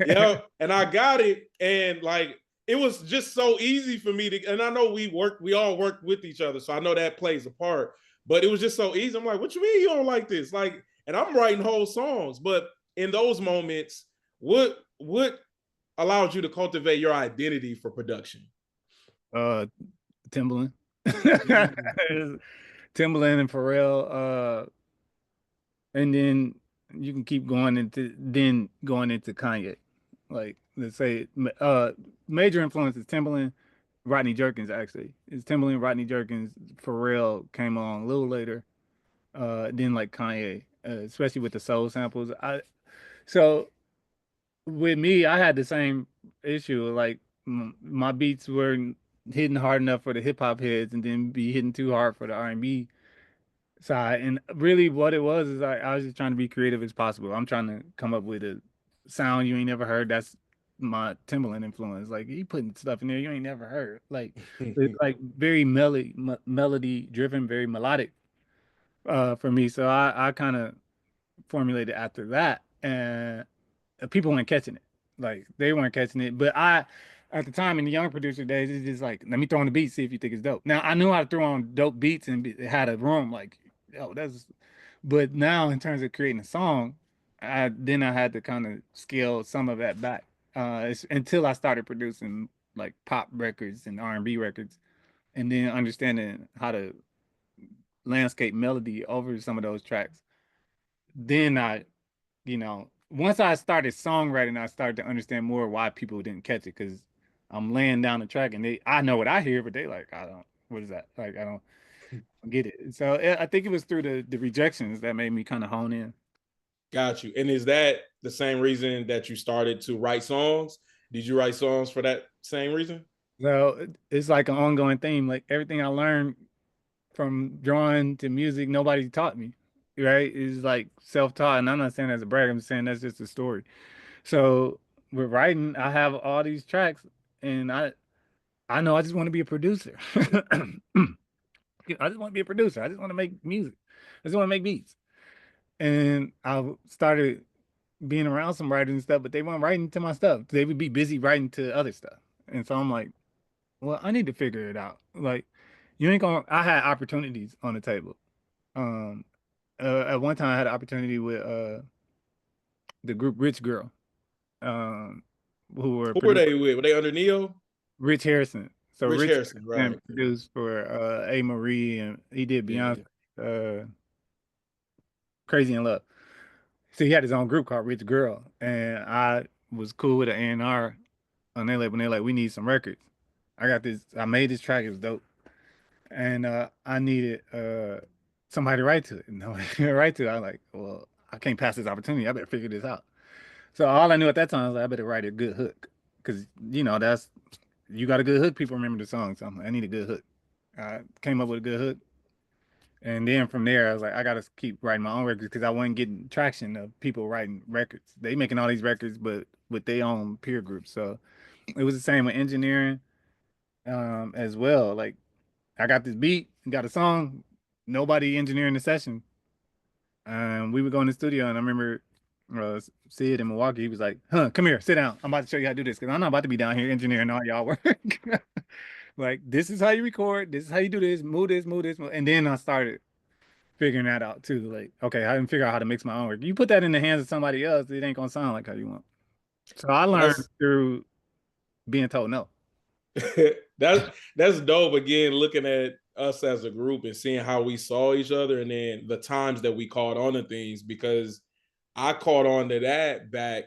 Yep. And I got it. And like it was just so easy for me to, and I know we all worked with each other. So I know that plays a part. But it was just so easy. I'm like, what you mean you don't like this? Like, and I'm writing whole songs. But in those moments, what allowed you to cultivate your identity for production? Uh, Timbaland. Mm. Timbaland and Pharrell. And then you can keep going into Kanye. Like let's say major influences Timbaland, Rodney Jerkins actually. It's Timbaland, Rodney Jerkins, Pharrell came along a little later. Then like Kanye, especially with the soul samples. I so with me, I had the same issue. Like my beats were hitting hard enough for the hip hop heads, and then be hitting too hard for the R&B side. And really, what it was is I was just trying to be creative as possible. I'm trying to come up with a sound you ain't never heard. That's my Timbaland influence. Like he putting stuff in there you ain't never heard. Like it's like very melody driven, very melodic for me. So I kind of formulated after that, and people weren't catching it. Like they weren't catching it. But I, at the time in the young producer days, it's just like, let me throw on the beat, see if you think it's dope. Now I knew how to throw on dope beats and had a room like, oh, that's. But now in terms of creating a song, I had to kind of scale some of that back. It's until I started producing like pop records and R&B records, and then understanding how to landscape melody over some of those tracks. Then once I started songwriting, I started to understand more why people didn't catch it because I'm laying down the track and I know what I hear, but they like, I don't, what is that? Like, I don't get it. So I think it was through the rejections that made me kind of hone in. Got you. And is that the same reason that you started to write songs? Did you write songs for that same reason? So it's like an ongoing theme. Like everything I learned from drawing to music, nobody taught me, right? It's like self-taught. And I'm not saying that's a brag, I'm saying that's just a story. So with writing, I have all these tracks and I know I just want to be a producer. I just want to be a producer. I just want to make music. I just want to make beats. And I started being around some writers and stuff, but they weren't writing to my stuff. They would be busy writing to other stuff. And so I'm like, well, I need to figure it out. Like, you ain't gonna. I had opportunities on the table. Um, at one time, I had an opportunity with the group Rich Girl, um, who were Who were produced they with? Were they under Neo? Rich Harrison. So Rich Rich Harrison, right. Harrison produced for A. Marie, and he did Beyonce, Yeah. uh, Crazy in Love. So he had his own group called Rich Girl, and I was cool with the A&R on their label. And they're like, we need some records. I got this. I made this track. It was dope, and I needed somebody to write to it. And nobody to write to it. I was like, well, I can't pass this opportunity. I better figure this out. So all I knew at that time was like, I better write a good hook, because that's you got a good hook. People remember the song. So I need a good hook. I came up with a good hook. And then from there, I was like, I gotta keep writing my own records because I wasn't getting traction of people writing records. They making all these records, but with their own peer groups. So it was the same with engineering, as well. Like I got this beat, got a song, nobody engineering the session. We would go in the studio, and I remember Sid in Milwaukee. He was like, "Huh, come here, sit down. I'm about to show you how to do this because I'm not about to be down here engineering all y'all work. Like this is how you record. This is how you do this. Move this, move this, move. And then I started figuring that out too. Like, okay, I didn't figure out how to mix my own work. You put that in the hands of somebody else, it ain't gonna sound like how you want. So I learned That's through being told no. that's dope. Again, looking at us as a group and seeing how we saw each other, and then the times that we caught on to things. Because I caught on to that back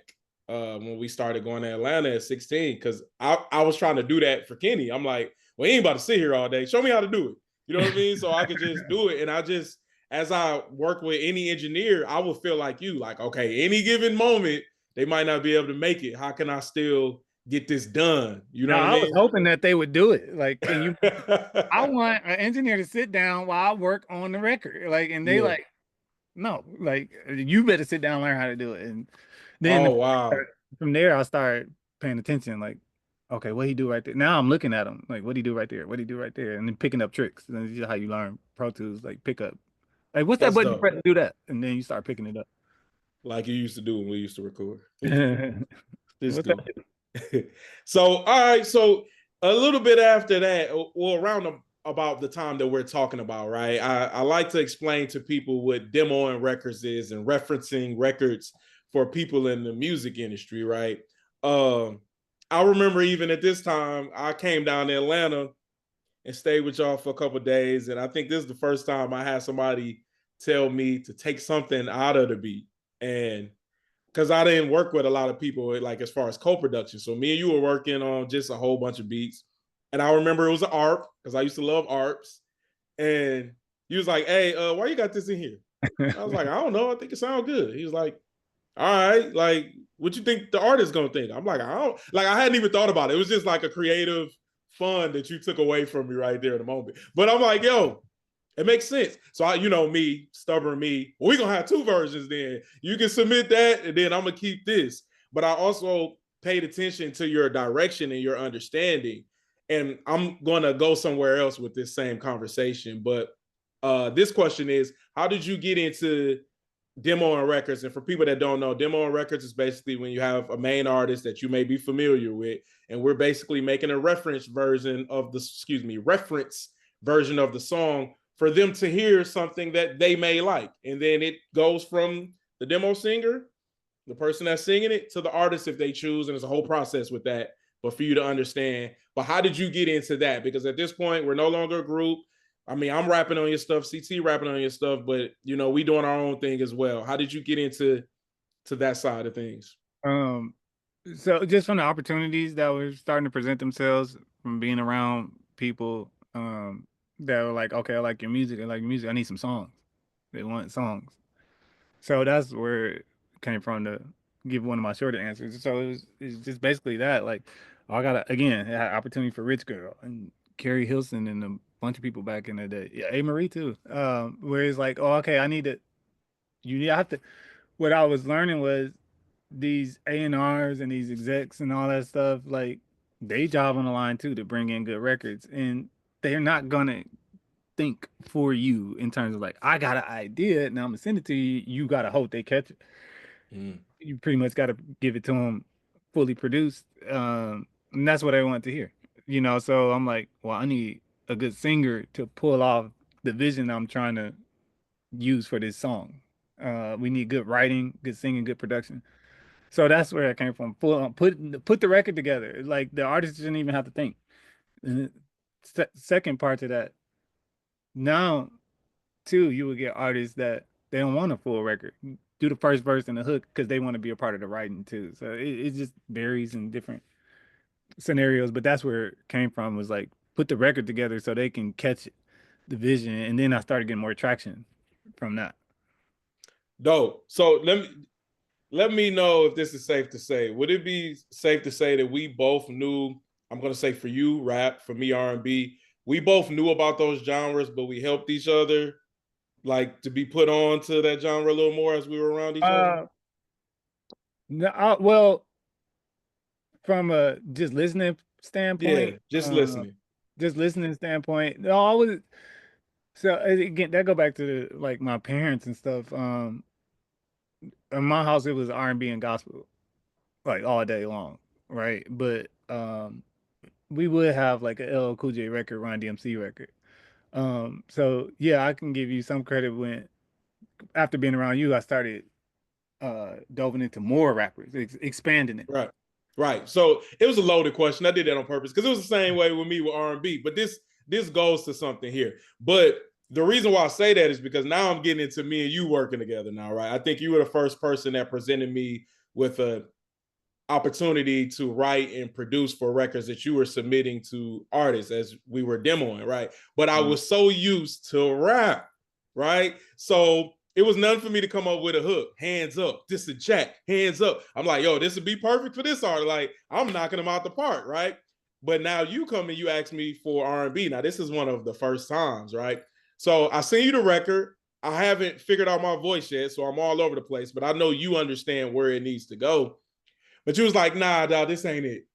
when we started going to Atlanta at 16. Because I was trying to do that for Kenny. I'm like, well, he ain't about to sit here all day. Show me how to do it. You know what I mean? So I could just do it. And I just, as I work with any engineer, I would feel like you, like, okay, any given moment, they might not be able to make it. How can I still get this done? You know Now what I I was mean? hoping that they would do it. Like, can you? I want an engineer to sit down while I work on the record. Like, and they Yeah. like, no, like you better sit down and learn how to do it. And then Oh wow. from there, I started paying attention. Like, okay, what he do right there? Now I'm looking at him. Like, what he do right there? What he do right there? And then picking up tricks. And this is how you learn Pro Tools. Like, pick up. Like, what's that That's button you dope. press to do that? And then you start picking it up. Like you used to do when we used to record. It's What's that? cool. So, all right. So, a little bit after that, or around about the time that we're talking about, right? I like to explain to people what demoing records is and referencing records for people in the music industry, right? Um, I remember even at this time, I came down to Atlanta and stayed with y'all for a couple of days, and I think this is the first time I had somebody tell me to take something out of the beat, and because I didn't work with a lot of people like as far as co-production. So me and you were working on just a whole bunch of beats. And I remember it was an ARP because I used to love ARPs. And he was like, hey, why you got this in here? I was like, I don't know. I think it sounds good. He was like, all right, like, what you think the artist gonna think? I'm like, I don't like I hadn't even thought about it. It was just like a creative fun that you took away from me right there in the moment. But I'm like, yo, it makes sense. So me, stubborn me, we're gonna have two versions then. You can submit that, and then I'm gonna keep this. But I also paid attention to your direction and your understanding. And I'm gonna go somewhere else with this same conversation. But this question is, how did you get into demoing records? And for people that don't know, demoing records is basically when you have a main artist that you may be familiar with, and we're basically making a reference version of the song for them to hear something that they may like. And then it goes from the demo singer, the person that's singing it, to the artist if they choose, and it's a whole process with that. But for you to understand, but how did you get into that? Because at this point, we're no longer a group. I mean, I'm rapping on your stuff, CT rapping on your stuff, but you know, we doing our own thing as well. How did you get into that side of things? So just from the opportunities that were starting to present themselves from being around people that were like, okay, I like your music, I like your music, I need some songs. They want songs. So that's where it came from to give one of my shorter answers. So it's just basically that. Like, I got again, I had opportunity for Rich Girl and Carrie Hilson and a bunch of people back in the day. Yeah, A. Marie too. Where it's like, oh, okay, I need to. You have to. What I was learning was these A&Rs and these execs and all that stuff. Like, they job on the line too to bring in good records, and they're not gonna think for you in terms of like, I got an idea, now I'm gonna send it to you. You gotta hope they catch it. You pretty much gotta give it to them fully produced, and that's what I want to hear. So I'm like, well, I need a good singer to pull off the vision I'm trying to use for this song. We need good writing, good singing, good production. So that's where it came from. Put the record together. Like, the artist didn't even have to think. And second part to that, now too, you would get artists that they don't want a full record. Do the first verse and the hook because they want to be a part of the writing too. So it just varies in different scenarios. But that's where it came from, was like, put the record together so they can catch the vision. And then I started getting more traction from that. Dope. So let me know if this is safe to say. Would it be safe to say that we both knew, I'm going to say for you, rap, for me, R&B, we both knew about those genres, but we helped each other, like, to be put on to that genre a little more as we were around each other? No, well, from a just listening Yeah, standpoint, just listening. no, I was, so again, that go back to like my parents and stuff. In my house, it was R&B and gospel like all day long, right? But we would have like a LL Cool J record, Run DMC record. So yeah, I can give you some credit. When after being around you, I started delving into more rappers, expanding it. Right. Right. So it was a loaded question. I did that on purpose because it was the same way with me with R&B. But this goes to something here. But the reason why I say that is because now I'm getting into me and you working together now, right? I think you were the first person that presented me with a opportunity to write and produce for records that you were submitting to artists as we were demoing, right? But I was so used to rap, right? So it was nothing for me to come up with a hook, hands up, this is Jack, hands up. I'm like, yo, this would be perfect for this art. Like, I'm knocking them out the park, right? But now you come and you ask me for R&B. Now, this is one of the first times, right? So I sent you the record. I haven't figured out my voice yet, so I'm all over the place, but I know you understand where it needs to go. But you was like, nah, dog, this ain't it.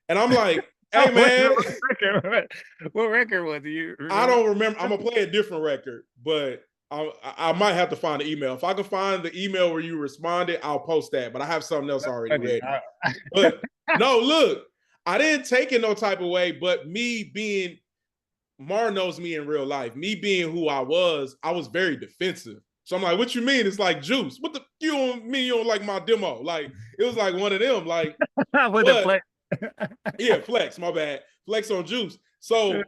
And I'm like, hey, man. What record was it? You I remember? don't remember. I'm going to play a different record, but I might have to find the email. If I can find the email where you responded, I'll post that. But I have something else already ready. But no, look, I didn't take it no type of way, but me being, Mar knows me in real life, me being who I was very defensive. So I'm like, what you mean? It's like Juice. What the, you don't mean you don't like my demo? Like, it was like one of them. Like, but yeah, Flex, my bad. Flex on Juice. So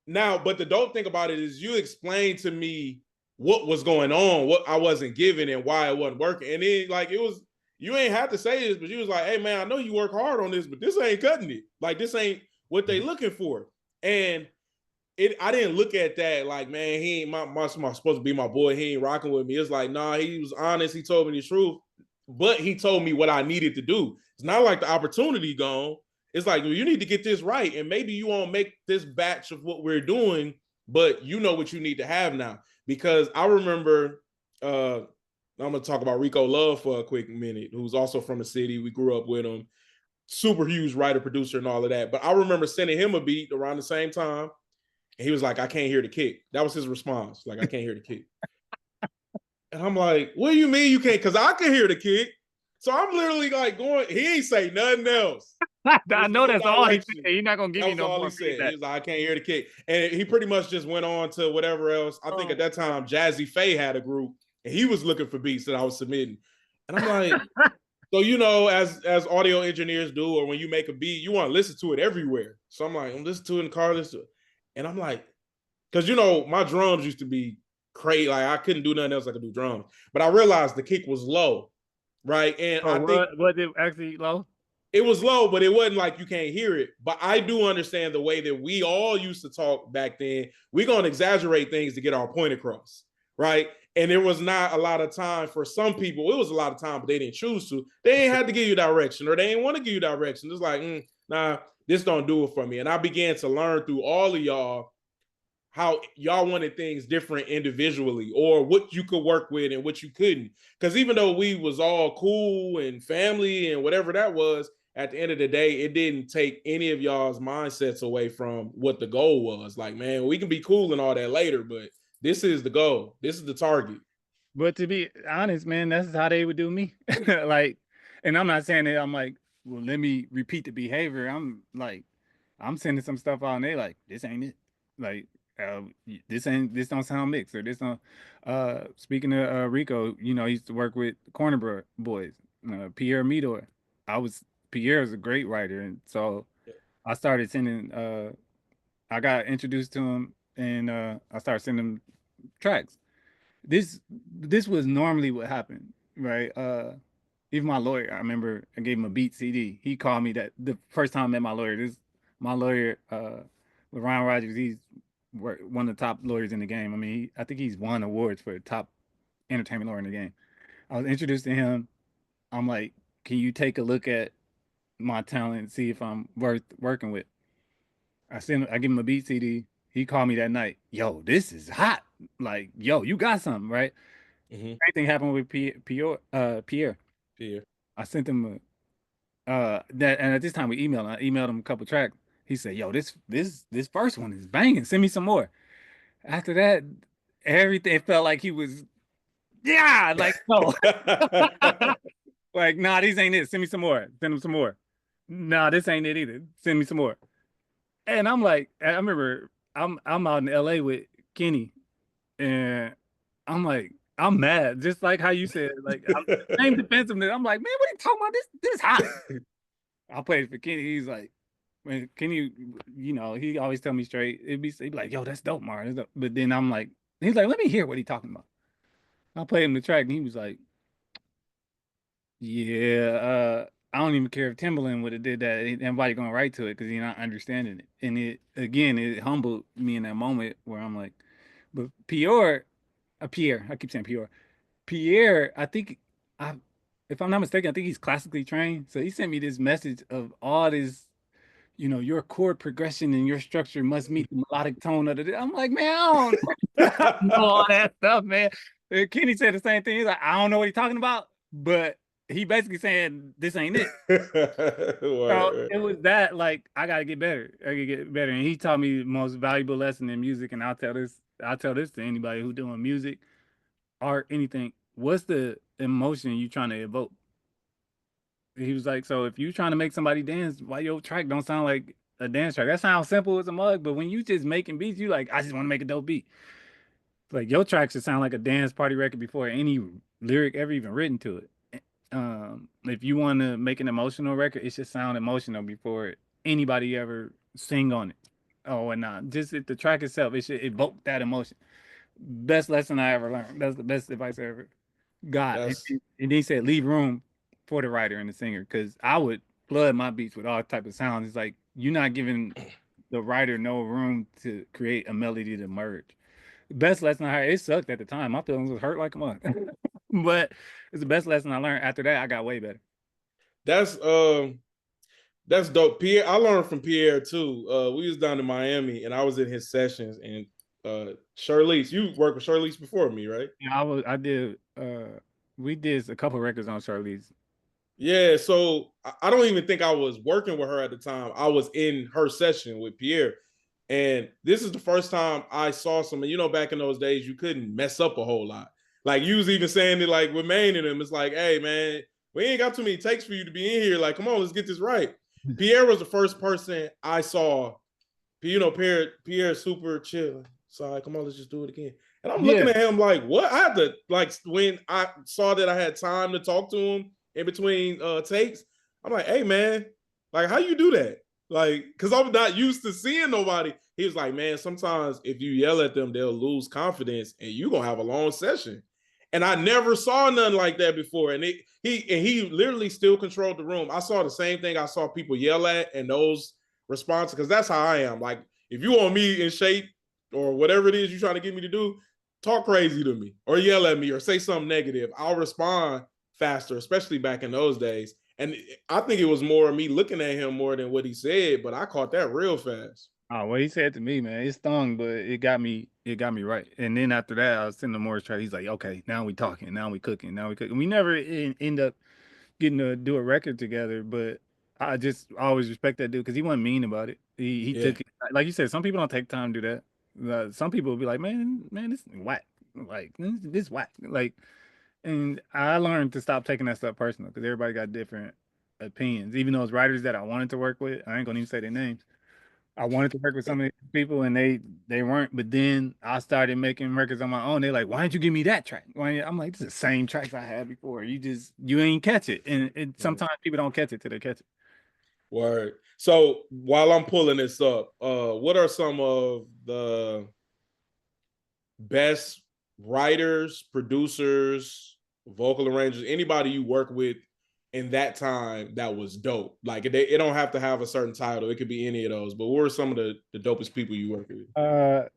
now, but the dope thing about it is you explained to me what was going on, what I wasn't giving, and why it wasn't working. And then, like, it was, you ain't have to say this, but you was like, hey, man, I know you work hard on this, but this ain't cutting it. Like, this ain't what they looking for. And I didn't look at that like, man, he ain't my supposed to be my boy. He ain't rocking with me. It's like, nah, he was honest. He told me the truth, but he told me what I needed to do. It's not like the opportunity gone. It's like, well, you need to get this right. And maybe you won't make this batch of what we're doing, but you know what you need to have now. Because I remember, I'm going to talk about Rico Love for a quick minute, who's also from the city. We grew up with him. Super huge writer, producer, and all of that. But I remember sending him a beat around the same time. And he was like, I can't hear the kick. That was his response. Like, I can't hear the kick. And I'm like, what do you mean you can't? Because I can hear the kick. So I'm literally like going, he ain't say nothing else. I know that's all he said. He's not going to give you no more feedback. He was like, I can't hear the kick. And he pretty much just went on to whatever else. I think at that time, Jazzy Faye had a group, and he was looking for beats that I was submitting. And I'm like, so you know, as audio engineers do, or when you make a beat, you want to listen to it everywhere. So I'm like, I'm listening to it in the car, listen to it. And I'm like, because you know, my drums used to be crazy. Like I couldn't do nothing else. I could do drums. But I realized the kick was low, right? And Oh, I think what was it actually low? it was low, but it wasn't like you can't hear it. But I do understand the way that we all used to talk back then. We're gonna exaggerate things to get our point across, right? And there was not a lot of time for some people. It was a lot of time, but they didn't choose to. They ain't had to give you direction, or they didn't want to give you direction. It's like, nah, this don't do it for me. And I began to learn through all of y'all how y'all wanted things different individually, or what you could work with and what you couldn't. Because even though we was all cool and family and whatever that was, at the end of the day, it didn't take any of y'all's mindsets away from what the goal was. Like, man, we can be cool and all that later, but this is the goal. This is the target. But to be honest, man, that's how they would do me. Like, and I'm not saying that I'm like, well, let me repeat the behavior. I'm like, I'm sending some stuff out and they like, this ain't it. Like, this don't sound mixed, or this don't. Speaking of Rico, you know, he used to work with Corner Boys, Pierre Midor. Pierre is a great writer, and so I started sending. I got introduced to him, and I started sending him tracks. This was normally what happened, right? Even my lawyer, I remember I gave him a beat CD. He called me that the first time I met my lawyer. My lawyer, Ryan Rogers. He's one of the top lawyers in the game. I mean, I think he's won awards for top entertainment lawyer in the game. I was introduced to him. I'm like, can you take a look at my talent and see if I'm worth working with? I give him a beat CD. He called me that night. Yo, this is hot. Like, yo, you got something, right? Mm-hmm. Same thing happened with Pierre. Yeah. I sent him that, and at this time we emailed. I emailed him a couple tracks. He said, "Yo, this first one is banging. Send me some more." After that, everything felt like he was, yeah, like no, like nah, these ain't it. Send me some more. Send him some more. Nah, this ain't it either. Send me some more. And I'm like, I remember I'm out in LA with Kenny, and I'm like, I'm mad, just like how you said, like same defensiveness. I'm like, man, what are you talking about? This hot. I played for Kenny. He's like, man, Kenny, you know, he always tell me straight. He'd be like, yo, that's dope, Mar. That's dope. But then I'm like, he's like, let me hear what he talking about. I played him the track, and he was like, yeah, I don't even care if Timbaland would have did that. Ain't nobody gonna write to it because you're not understanding it. And it humbled me in that moment where I'm like, but Pierre, I keep saying Pierre. Pierre, I think I if I'm not mistaken, I think he's classically trained. So he sent me this message of all this, you know, your chord progression and your structure must meet the melodic tone of the. I'm like, man, I don't know all that stuff, man. And Kenny said the same thing. He's like, I don't know what he's talking about, but he basically saying this ain't it. So it was that like I gotta get better. I gotta get better. And he taught me the most valuable lesson in music. And I'll tell this to anybody who doing music, art, anything. What's the emotion you trying to evoke? He was like, so if you trying to make somebody dance, why your track don't sound like a dance track? That sounds simple as a mug, but when you just making beats, you like, I just want to make a dope beat. Like your track should sound like a dance party record before any lyric ever even written to it. If you want to make an emotional record, it should sound emotional before anybody ever sing on it. Oh, and not just the track itself, it should evoke that emotion. Best lesson I ever learned. That's the best advice I ever got. That's And he said, leave room for the writer and the singer, because I would flood my beats with all type of sounds. It's like you're not giving the writer no room to create a melody to merge. Best lesson I heard. It sucked at the time. My feelings was hurt like a month, but it's the best lesson I learned. After that, I got way better. that's um that's dope. Pierre, I learned from Pierre too. We was down in Miami and I was in his sessions, and Charlize, you worked with Charlize before me, right? Yeah, I did we did a couple records on Charlize. Yeah, so I don't even think I was working with her at the time. I was in her session with Pierre. And this is the first time I saw some, and you know, back in those days, you couldn't mess up a whole lot. Like you was even saying it like with Maine and them, it's like, hey man, we ain't got too many takes for you to be in here. Like, come on, let's get this right. Pierre was the first person I saw. You know, Pierre's super chill. So like, come on, let's just do it again. And I'm looking Yeah. at him like, what? I had to, like, when I saw that I had time to talk to him in between takes, I'm like, hey man, like, how you do that? Like, because I'm not used to seeing nobody. He was like, man, sometimes if you yell at them, they'll lose confidence and you're gonna have a long session. And I never saw nothing like that before. And he literally still controlled the room. I saw the same thing I saw people yell at and those responses, because that's how I am. Like, if you want me in shape or whatever it is you're trying to get me to do, talk crazy to me or yell at me or say something negative. I'll respond faster, especially back in those days. And I think it was more me looking at him more than what he said, but I caught that real fast. Oh, what he said to me, man, it stung, but it got me right. And then after that, I was sending him more track. He's like, okay, now we talking, now we cooking, now we cooking. We never end up getting to do a record together, but I just always respect that dude because he wasn't mean about it. He Yeah. took it, like you said, some people don't take time to do that. Some people will be like, man, this is whack, like this whack, like. And I learned to stop taking that stuff personal because everybody got different opinions. Even those writers that I wanted to work with, I ain't gonna even say their names. I wanted to work with some of these people and they weren't. But then I started making records on my own. They're like, "Why didn't you give me that track?" I'm like, "This is the same tracks I had before. You ain't catch it." And sometimes people don't catch it till they catch it. Word. So while I'm pulling this up, what are some of the best writers, producers, vocal arrangers, anybody you work with in that time that was dope? Like, it don't have to have a certain title; it could be any of those. But what are some of the dopest people you work with, Uh,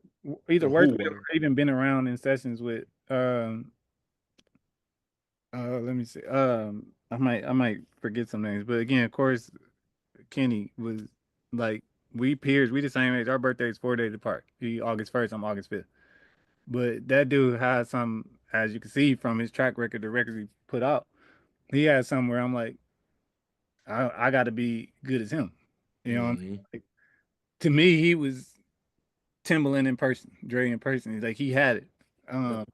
Either or worked who with were? or even been around in sessions with. Let me see. I might forget some names, but again, of course, Kenny was like we peers. We the same age. Our birthdays 4 days apart. He August 1st. I'm August 5th. But that dude has some, as you can see from his track record, the records he put out, he has some where I'm like, I got to be good as him. You know, what I mean? Mm-hmm. Like, to me, he was Timbaland in person, Dre in person. He's like he had it. Yep.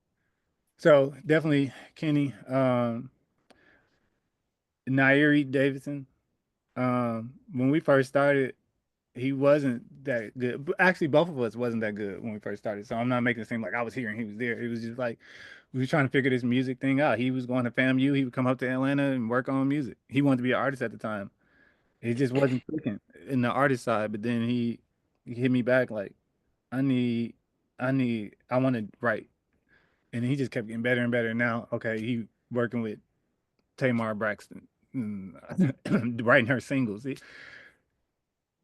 So definitely Kenny, Nairi Davidson. When we first started, he wasn't that good. Actually, both of us wasn't that good when we first started. So I'm not making it seem like I was here and he was there. It was just like we were trying to figure this music thing out. He was going to FAMU. He would come up to Atlanta and work on music. He wanted to be an artist at the time. It just wasn't clicking in the artist side. But then he hit me back like, I need, I want to write. And he just kept getting better and better. Now, okay, he working with Tamar Braxton, writing her singles.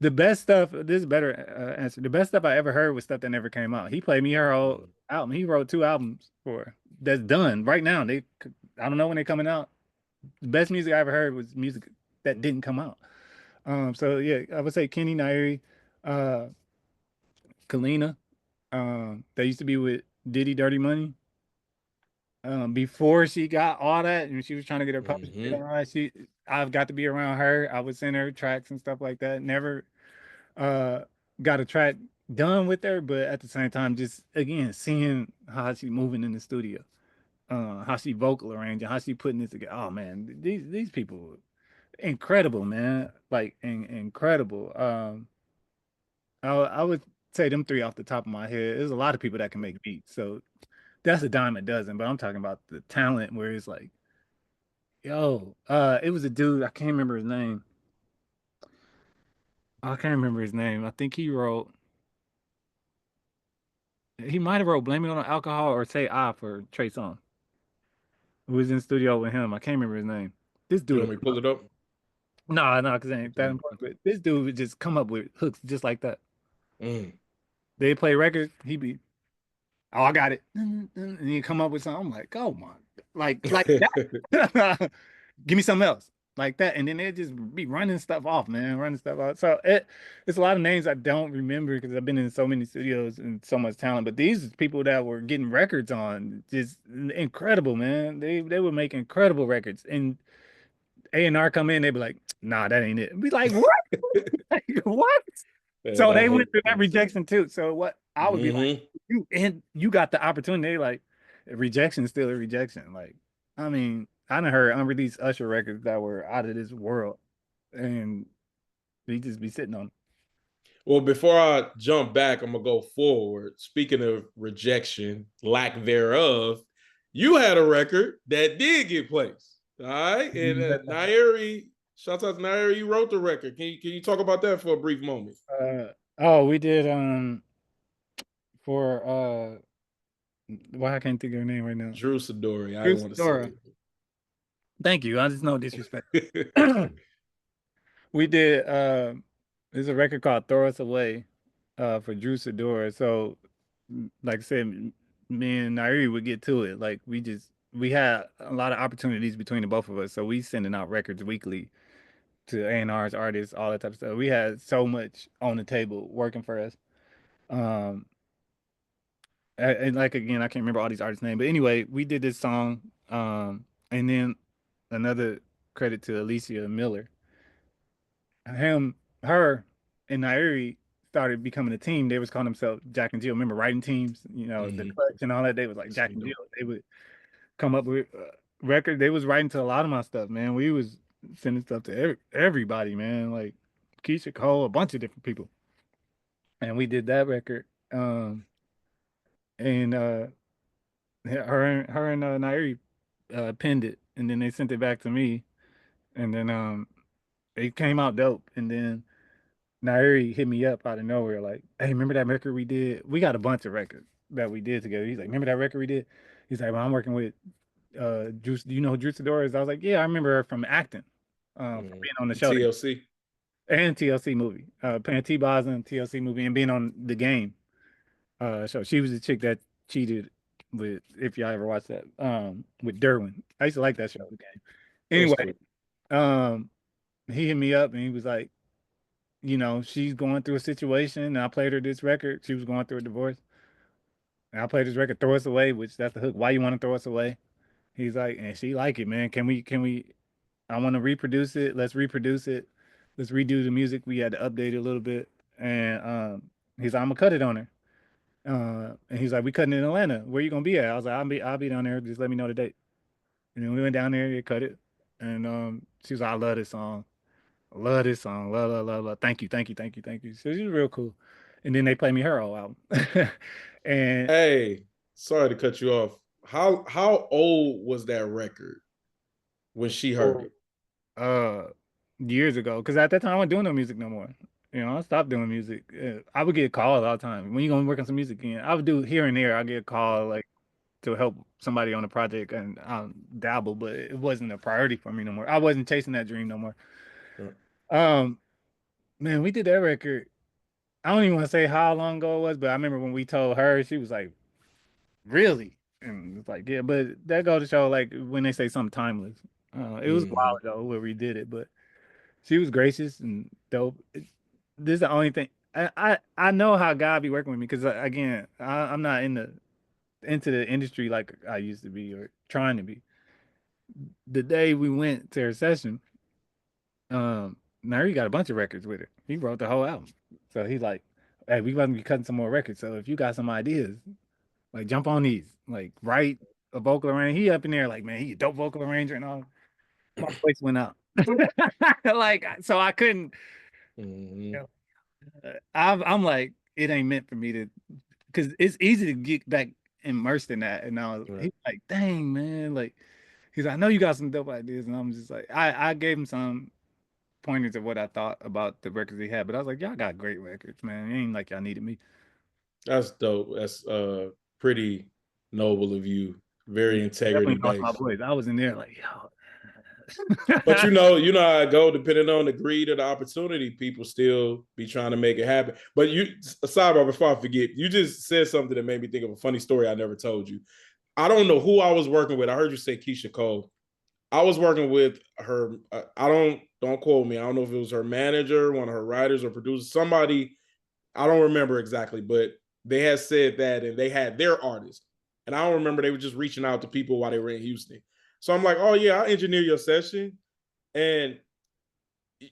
The best stuff, this is a better answer. The best stuff I ever heard was stuff that never came out. He played me her whole album. He wrote 2 albums for that's done right now. I don't know when they're coming out. The best music I ever heard was music that didn't come out. So yeah, I would say Kenny Nairi, uh, Kalina. They used to be with Diddy Dirty Money. Before she got all that and she was trying to get her published and Mm-hmm. all that, I've got to be around her. I would send her tracks and stuff like that. Never uh got a track done with her, but at the same time, just again seeing how she moving in the studio, how she vocal arranging, how she putting this together. Oh man, these people incredible, man. Like incredible. I would say them three off the top of my head. There's a lot of people that can make beats, so that's a dime a dozen. But I'm talking about the talent where it's like, yo, it was a dude, I can't remember his name. I can't remember his name. I think he might have wrote "Blame It on Alcohol" or "Say I" for Trey Songz. Who was in studio with him? I can't remember his name. This You dude, want me to pull it up? no, because it ain't that important. But this dude would just come up with hooks just like that. Mm. They play records, he be, oh, I got it, and he come up with something. I'm like, oh my, like that. Give me something else like that, and then they just be running stuff off, man, running stuff off. So it's a lot of names I don't remember because I've been in so many studios and so much talent. But these people that were getting records on, just incredible, man. They would make incredible records, and A&R come in, they be like, nah, that ain't it. Be like, what? Like, what? Man, So I they went hate through that that. rejection too. So what I would be like, Mm-hmm. you got the opportunity. Like, rejection is still a rejection. Like, I mean, I done heard unreleased Usher records that were out of this world, and we just be sitting on. Well, before I jump back, I'm gonna go forward. Speaking of rejection, lack thereof, you had a record that did get placed. All right. And Nairi, shout out to Nairi, you wrote the record. Can you talk about that for a brief moment? Oh, we did for well, I can't think of her name right now. Drew Sidori. I Drew didn't want to say Sidora. Thank you. I just know disrespect. it. We did there's a record called Throw Us Away for Drew Sidora. So like I said, me and Nairi would get to it. Like we had a lot of opportunities between the both of us. So we sending out records weekly to A&Rs, artists, all that type of stuff. We had so much on the table working for us. Um and like again, I can't remember all these artists' names, but anyway, we did this song. And then another credit to Alicia Miller. Her, and Nairi started becoming a team. They was calling themselves Jack and Jill. Remember writing teams, the clutch and all that. They was like Jack and Jill. They would come up with records. They was writing to a lot of my stuff, man. We was sending stuff to everybody, man. Like Keisha Cole, a bunch of different people, and we did that record. And her and Nairi pinned it, and then they sent it back to me, and then it came out dope, and then Nairi hit me up out of nowhere, like, "Hey, remember that record we did? We got a bunch of records that we did together." He's like, "Remember that record we did?" He's like, "Well, I'm working with Juice. Do you know who Juice Adore is?" I was like, "Yeah, I remember her from acting, from being on the show TLC and TLC movie, playing T-Boz in TLC movie and being on the game show. She was the chick that cheated with, if y'all ever watched that, with Derwin. I used to like that show, the game. Anyway, um, he hit me up and he was like, she's going through a situation. And I played her this record. She was going through a divorce. And I played this record, Throw Us Away, which that's the hook. Why you want to throw us away? He's like, and she like it, man. I want to reproduce it. Let's reproduce it. Let's redo the music. We had to update it a little bit. And he's like, I'm gonna cut it on her. And he's like, we cutting it in Atlanta. Where you gonna be at? I was like, I'll be down there. Just let me know the date. And then we went down there, they cut it. And she was like, I love this song. I love this song. Love, love, love, love. Thank you, thank you, thank you, thank you. So she was real cool. And then they played me her whole album. And hey, sorry to cut you off. How old was that record when she heard it? uh years ago, because at that time I wasn't doing no music no more. I stopped doing music. I would get calls all the time. When you gonna work on some music again? I would do here and there. I get a call like to help somebody on a project and I'll dabble, but it wasn't a priority for me no more. I wasn't chasing that dream no more. Um, man, we did that record. I don't even want to say how long ago it was, but I remember when we told her, she was like, "Really?" And it's like, yeah, but that goes to show, like, when they say something timeless. It was a while ago where we did it, but she was gracious and dope. This is the only thing I know how God be working with me because again, I'm not into the industry like I used to be or trying to be. The day we went to her session, Nari got a bunch of records with her. He wrote the whole album. So he's like, "Hey, we about to be cutting some more records. So if you got some ideas, like jump on these. Like write a vocal arranger." He up in there like, man, he a dope vocal arranger and all. My voice went out. Like, so I couldn't. I'm like, it ain't meant for me to, because it's easy to get back immersed in that. And he's like, dang, man, like, he's like, I know you got some dope ideas, and I'm just like, I gave him some pointers of what I thought about the records he had, but I was like, y'all got great records, man. It ain't like y'all needed me. That's dope. That's pretty noble of you. Very integrity based. My voice. I was in there like, yo. But you know how I go, depending on the greed or the opportunity, people still be trying to make it happen. But sidebar before I forget, you just said something that made me think of a funny story I never told you. I don't know who I was working with. I heard you say Keisha Cole. I was working with her. I don't quote me. I don't know if it was her manager, one of her writers or producers, somebody. I don't remember exactly, but they had said that and they had their artist. And I don't remember, they were just reaching out to people while they were in Houston. So I'm like, oh yeah, I'll engineer your session. And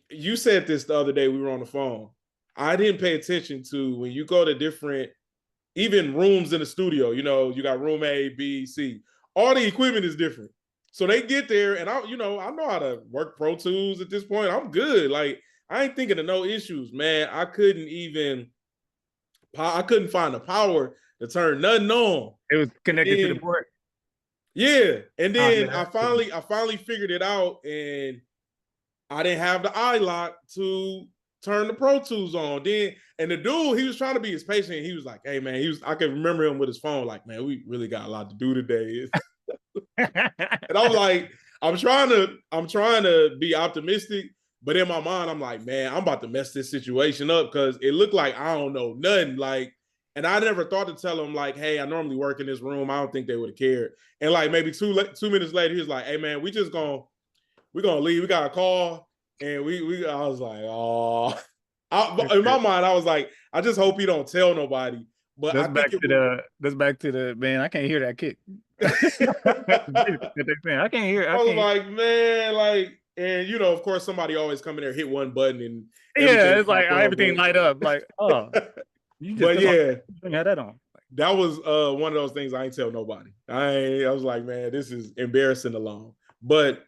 you said this the other day, we were on the phone. I didn't pay attention to when you go to different, even rooms in the studio, you got room A, B, C. All the equipment is different. So they get there and I know how to work Pro Tools at this point. I'm good. Like I ain't thinking of no issues, man. I couldn't find the power to turn nothing on. It was And connected to the then, board. yeah. And Oh then yeah. I finally figured it out, and I didn't have the eye lock to turn the Pro Tools on. Then, and the dude, he was trying to be his patient. He was like, hey man, I can remember him with his phone, like, man, we really got a lot to do today. And I'm like, I'm trying to be optimistic, but in my mind, I'm like, man, I'm about to mess this situation up because it looked like I don't know nothing. Like, and I never thought to tell him, like, hey, I normally work in this room. I don't think they would have cared. And like maybe 2 minutes later, he was like, hey man, we're gonna leave. We got a call. And I was like, oh, in my mind, I was like, I just hope he don't tell nobody. But I think it would. That's back to the man. I can't hear that kick. I can't hear. I was like, man, like, and you know, of course, somebody always come in there, hit one button, and Yeah, everything it's like popped on. everything light up. Like, oh, you just but yeah, had that on. that was one of those things I ain't tell nobody. I was like, man, this is embarrassing alone. But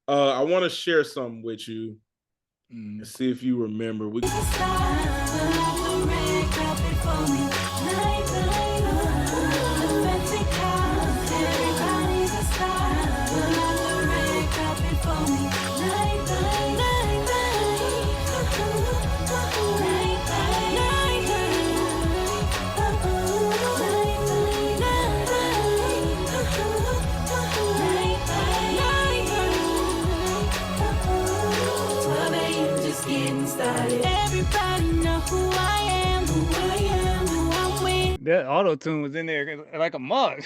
I want to share something with you and see if you remember. That auto tune was in there like a mug.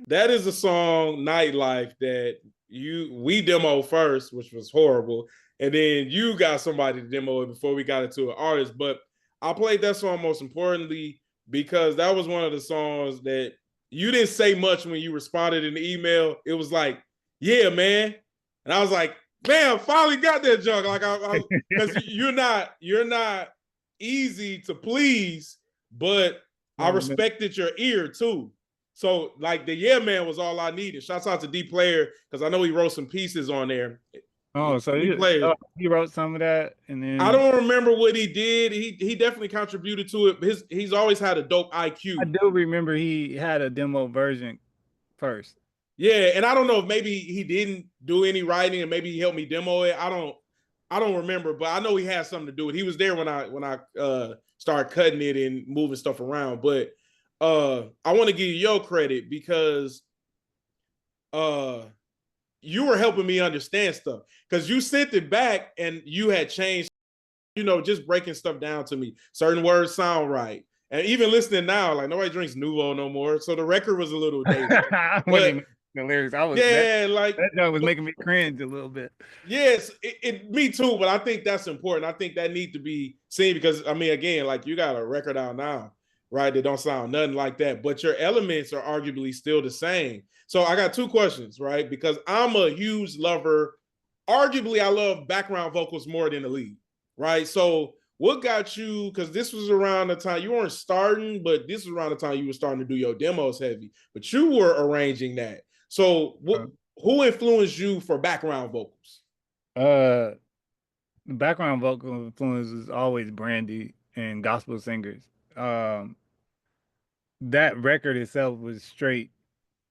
That is a song, Nightlife, that we demoed first, which was horrible, and then you got somebody to demo it before we got it to an artist. But I played that song most importantly because that was one of the songs that you didn't say much when you responded in the email. It was like, yeah, man. And I was like, man, I finally got that junk. Like, because you're not easy to please, but I respected your ear too. So, like, the yeah man was all I needed. Shouts out to D Player because I know he wrote some pieces on there. Oh, so he wrote some of that, and then I don't remember what he did. He definitely contributed to it. He's always had a dope IQ. I do remember he had a demo version first. Yeah, and I don't know if maybe he didn't do any writing and maybe he helped me demo it. I don't remember, but I know he had something to do with it. He was there when I started cutting it and moving stuff around. But I want to give you your credit because you were helping me understand stuff because you sent it back and you had changed, just breaking stuff down to me. Certain words sound right. And even listening now, like nobody drinks Nouveau no more. So the record was a little dated. But the lyrics, that was making me cringe a little bit. Yes, me too. But I think that's important. I think that need to be seen because I mean, again, like you got a record out now, right? That don't sound nothing like that, but your elements are arguably still the same. So I got two questions, right? Because I'm a huge lover. Arguably, I love background vocals more than the lead, right? So what got you? Because this was around the time you weren't starting, but this was around the time you were starting to do your demos heavy. But you were arranging that. So who influenced you for background vocals? The background vocal influence is always Brandy and gospel singers. That record itself was straight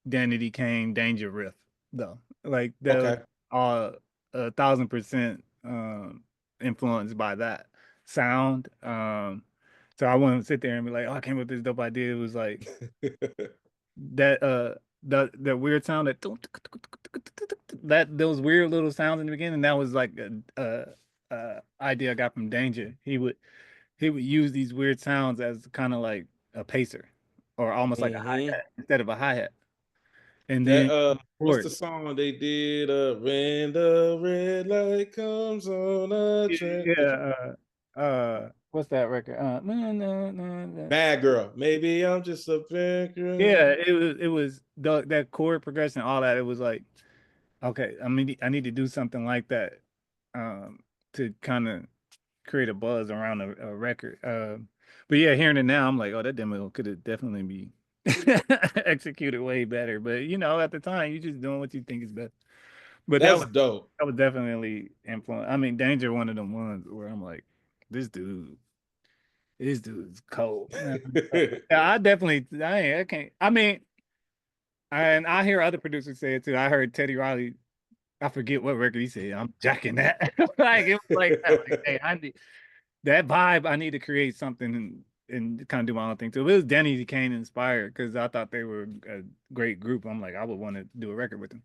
Danity Kane Danger riff, though. Like that was all 1,000% influenced by that sound. So I wouldn't sit there and be like, "Oh, I came up with this dope idea." It was like that that weird sound that those weird little sounds in the beginning. That was like a idea I got from Danger. He would use these weird sounds as kind of like a pacer, or almost like a hi-hat instead of a hi-hat. And then what's the song they did? When the red light comes on a train. What's that record? Bad Girl. Maybe I'm just a bad girl. Yeah, it was that chord progression, all that. It was like, okay, I need to do something like that to kind of create a buzz around a record. But yeah, hearing it now, I'm like, oh, that demo could have definitely be executed way better. But at the time, you're just doing what you think is best. But That's dope. that was definitely influence. I mean, Danger one of them ones where I'm like, this dude, this dude's cold, man. Yeah, I can't. I mean, and I hear other producers say it too. I heard Teddy Riley. I forget what record he said. I'm jacking that. Like it was like that. Like, hey, I need that vibe. I need to create something and kind of do my own thing too. It was Danny Kane inspired because I thought they were a great group. I'm like, I would want to do a record with them.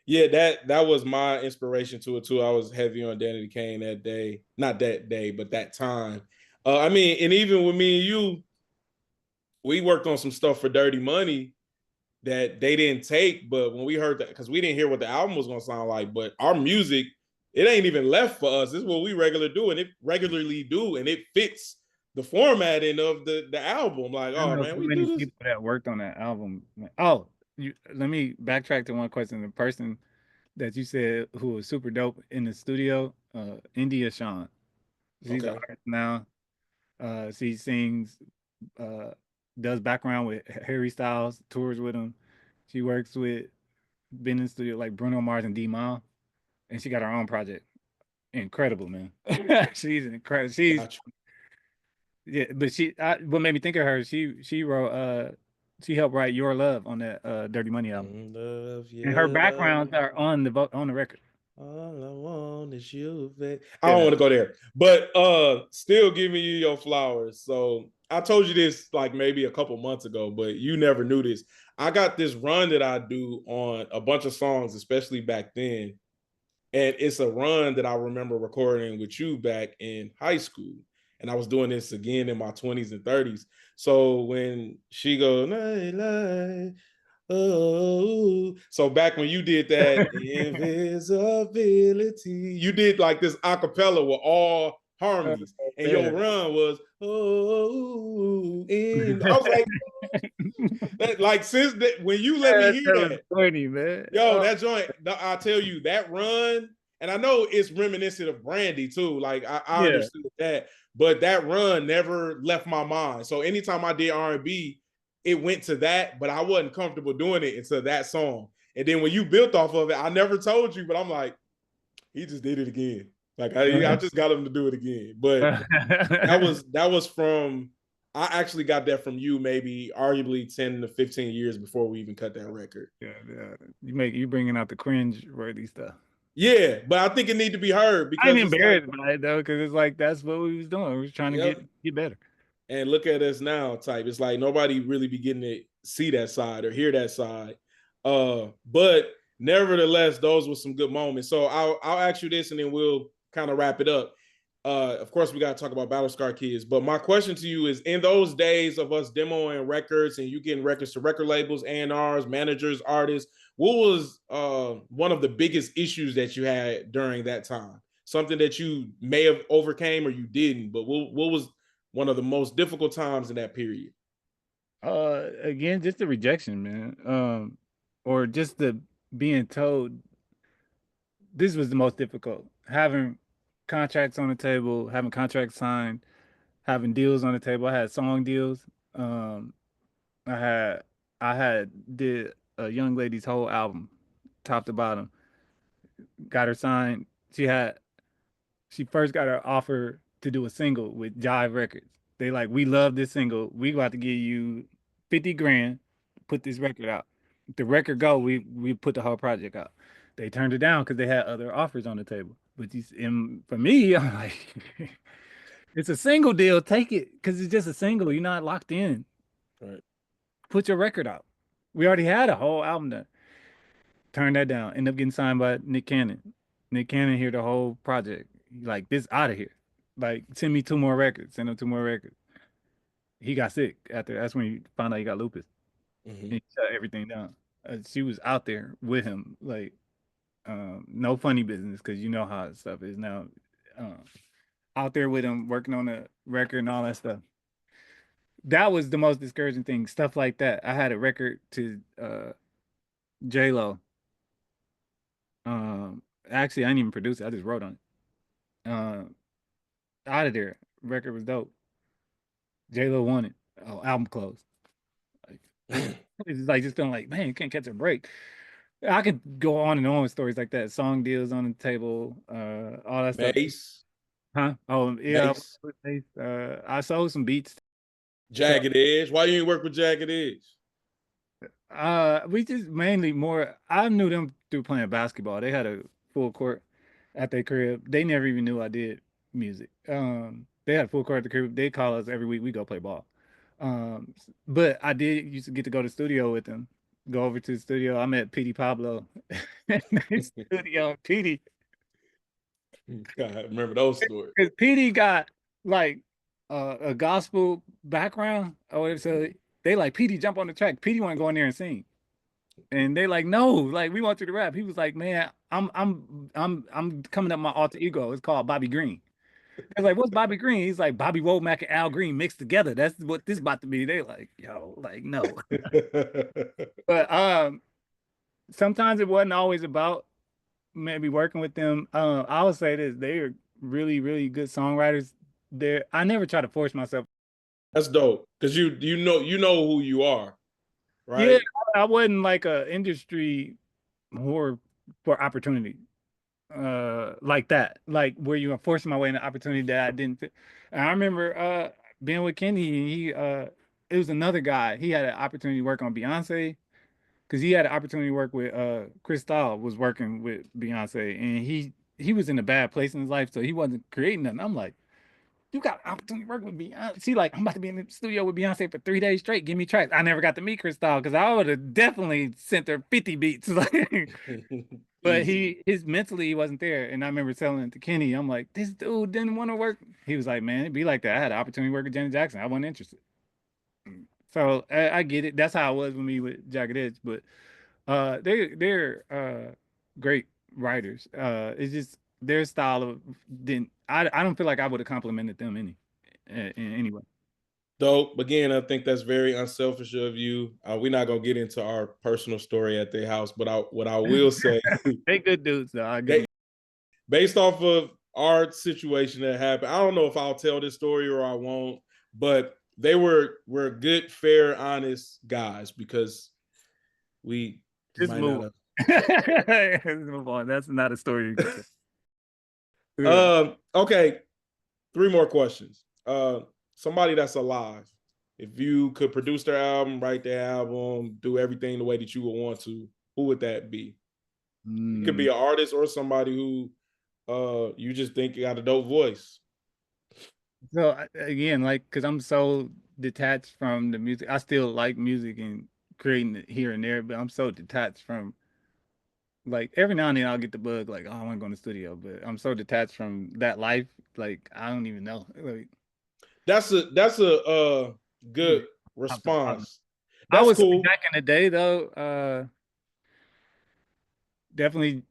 Yeah, that was my inspiration to it too. I was heavy on Danny Kane that day, not that day, but that time. I mean, and even with me and you, we worked on some stuff for Dirty Money that they didn't take. But when we heard that, because we didn't hear what the album was gonna sound like, but our music, it ain't even left for us. This is what we regularly do, and it fits the formatting of the album. Like, I oh know man, so we many do this. people that worked on that album. Oh, let me backtrack to one question. The person that you said who was super dope in the studio, India Sean. She's an Okay, artist now. She sings, uh, does background with Harry Styles, tours with him. She works with been in the studio like Bruno Mars and D Mall, and she got her own project. Incredible, man. She's incredible. She's gotcha. yeah, but what made me think of her, she wrote she helped write Your Love on that Dirty Money album. Love And her you, backgrounds love. are on the record. All I want is you, babe. I don't Yeah. want to go there, but still giving you your flowers. So I told you this like maybe a couple months ago, but you never knew this. I got this run that I do on a bunch of songs, especially back then, and it's a run that I remember recording with you back in high school, and I was doing this again in my 20s and 30s. So when she go, lie, lie, oh, so back when you did that invisibility, you did like this acapella with all Oh, harmonies, and your man. run was oh, and I was like, that, like since that when you let me That hear was that, funny, man. yo, Oh, that joint, I tell you, that run, and I know it's reminiscent of Brandy too. Like I yeah. understood that, but that run never left my mind. So anytime I did R&B, it went to that, but I wasn't comfortable doing it until that song. And then when you built off of it, I never told you, but I'm like, he just did it again. Like I just got him to do it again. But that was from I actually got that from you maybe arguably 10 to 15 years before we even cut that record. Yeah, yeah. You bringing out the cringe worthy stuff. Yeah, but I think it need to be heard I ain't because it's like, embarrassed by it though, because it's like that's what we was doing. We was trying to yep. get better. And look at us now, type. It's like nobody really be getting to see that side or hear that side. But nevertheless, those were some good moments. So I'll ask you this, and then we'll kind of wrap it up. Of course, we got to talk about Battle Scar Kids. But my question to you is: in those days of us demoing records and you getting records to record labels, A&Rs, managers, artists, what was one of the biggest issues that you had during that time? Something that you may have overcame or you didn't, but what was one of the most difficult times in that period? Again, just the rejection, man. Or just the being told this was the most difficult. Having contracts on the table, having contracts signed, having deals on the table. I had song deals. Um, I had I had did a young lady's whole album, top to bottom. Got her signed. She first got her offer to do a single with Jive Records. They like, we love this single. We about to give you 50 grand, put this record out. If the record go, we put the whole project out. They turned it down because they had other offers on the table. But for me, I'm like, it's a single deal. Take it because it's just a single. You're not locked in. Right. Put your record out. We already had a whole album done. Turned that down. Ended up getting signed by Nick Cannon. Nick Cannon hear the whole project. Like, this out of here. Like, send me two more records. Send him two more records. He got sick after. That's when he found out he got lupus. Mm-hmm. And he shut everything down. She was out there with him. Like, no funny business because you know how stuff is now. Um, Out there with him, working on a record and all that stuff. That was the most discouraging thing. Stuff like that. I had a record to J Lo. Actually, I didn't even produce it. I just wrote on it. Out of there. Record was dope. J Lo won it. Oh, album closed. Like, it's like just feeling like, man, you can't catch a break. I could go on and on with stories like that. Song deals on the table, all that stuff. Mace, Huh? Oh yeah, Mace, I sold some beats. So Jagged Edge. Why you ain't work with Jagged Edge? we just mainly more. I knew them through playing basketball. They had a full court at their crib. They never even knew I did music. They had a full court at the crib. They call us every week. We go play ball. But I did used to get to go to the studio with them. Go over to the studio. I met Petey Pablo in the studio. Petey, God, I remember those stories. because Petey got like a gospel background or whatever. So they like Petey jump on the track. Petey want to go in there and sing. And they like, no, like we want you to rap. He was like, man, I'm coming up my alter ego. It's called Bobby Green. I was like, what's Bobby Green? He's like Bobby Womack and Al Green mixed together. That's what this about to be. They like, yo, like no. But sometimes it wasn't always about maybe working with them. I would say this, they are really, really good songwriters. I never try to force myself. That's dope. Because you know who you are, Yeah, right? I wasn't like a industry whore for opportunity. Like that, like where you are forcing my way into opportunity that I didn't fit. And I remember being with Kenny, and it was another guy. He had an opportunity to work on Beyonce because he had an opportunity to work with Chris Stahl was working with Beyonce, and he was in a bad place in his life, so he wasn't creating nothing. I'm like, you got an opportunity to work with Beyonce. See, like, I'm about to be in the studio with Beyonce for 3 days straight. Give me tracks. I never got to meet Chris Stahl because I would have definitely sent her 50 beats. Like, but Easy. his mentally he wasn't there. And I remember telling it to Kenny, I'm like, this dude didn't want to work. He was like, man, it'd be like that. I had an opportunity to work with Janet Jackson. I wasn't interested. So I get it. That's how it was with me with Jagged Edge. But they're great writers. It's just their style of didn't I don't feel like I would have complimented them in any way. Dope. Again, I think that's very unselfish of you. We're not gonna get into our personal story at their house, but what I will say, They good dudes though. I give they, them. based off of our situation that happened, I don't know if I'll tell this story or I won't, but they were good, fair, honest guys because we Just might not move. have. Let's move on. That's not a story you can tell. Yeah. Okay, three more questions. Somebody that's alive. If you could produce their album, write their album, do everything the way that you would want to, who would that be? It could be an artist or somebody who you just think you got a dope voice. So again, like, because I'm so detached from the music, I still like music and creating it here and there, but I'm so detached from like every now and then I'll get the bug, like, oh, I want to go in the studio, but I'm so detached from that life, like I don't even know. Like, That's a good top to bottom. response. I That's would say cool. back in the day though, definitely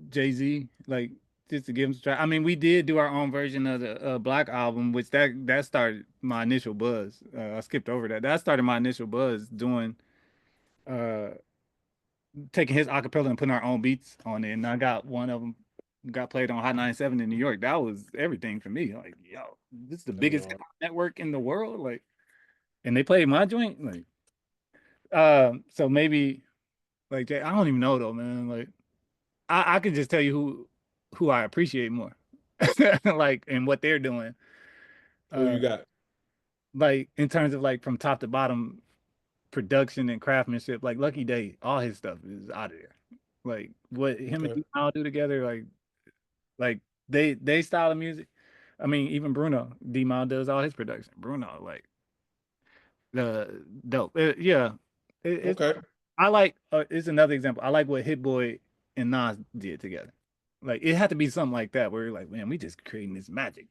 Jay-Z, like just to give him some try. I mean, we did do our own version of the Black album, which that started my initial buzz. I skipped over that. That started my initial buzz doing uh taking his acapella and putting our own beats on it. And I got one of them got played on Hot 97 in New York. That was everything for me. Like, yo, this is the That was biggest hard. network in the world. Like, and they played my joint. Like, so maybe like I don't even know though, man. Like, I can just tell you who I appreciate more, like, and what they're doing. Who Uh, you got? like in terms of like from top to bottom production and craftsmanship. Like Lucky Day, all his stuff is out of there. Like what him and Okay. D do together, like they style of music. I mean, even Bruno D does all his production. Bruno, like the dope. Yeah, it's Okay. I like. It's another example. I like what Hit Boy and Nas did together. Like it had to be something like that, where you're like, man, we just creating this magic,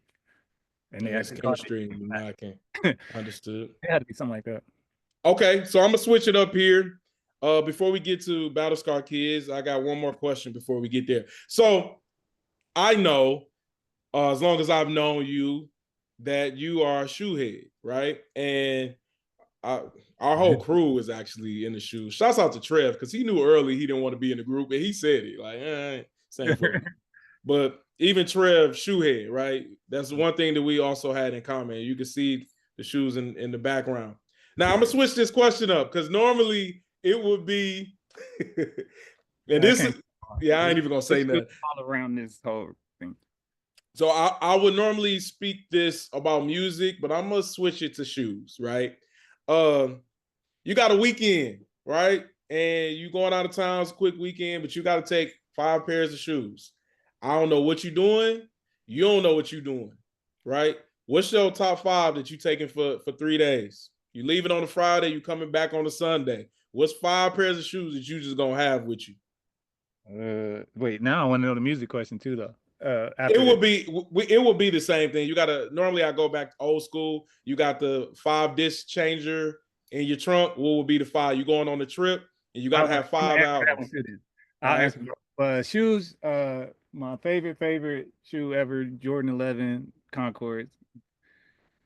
and they And it's actually called chemistry and knocking. it. Understood. It had to be something like that. Okay, so I'm gonna switch it up here. Before we get to Battle Scar Kids, I got one more question before we get there. So I know, as long as I've known you, that you are a shoe head, right? And I, our whole crew is actually in the shoes. Shouts out to Trev because he knew early he didn't want to be in the group, and he said it like, same for me. But even Trev, shoehead, right? That's one thing that we also had in common. You can see the shoes in the background. Now I'm gonna switch this question up because normally it would be And I this can't. is, yeah, I ain't even gonna say What's good nothing. all around this whole thing? So I would normally speak this about music, but I'm gonna switch it to shoes, right? Um, you got a weekend, right? And you going out of town, it's a quick weekend, but you got to take 5 pairs of shoes. I don't know what you're doing. You don't know what you're doing, right? What's your top five that you taking for 3 days? You leaving on a Friday, you coming back on a Sunday. What's 5 pairs of shoes that you just gonna have with you? Wait, now I want to know the music question too, though. It After would this, be the same thing. You gotta normally I go back to old school. You got the 5 disc changer in your trunk. What would be the five? You going on the trip and you gotta have I'm gonna five answer that one albums. too. Then. All I'll right. answer. Shoes. My favorite shoe ever, Jordan 11 Concords.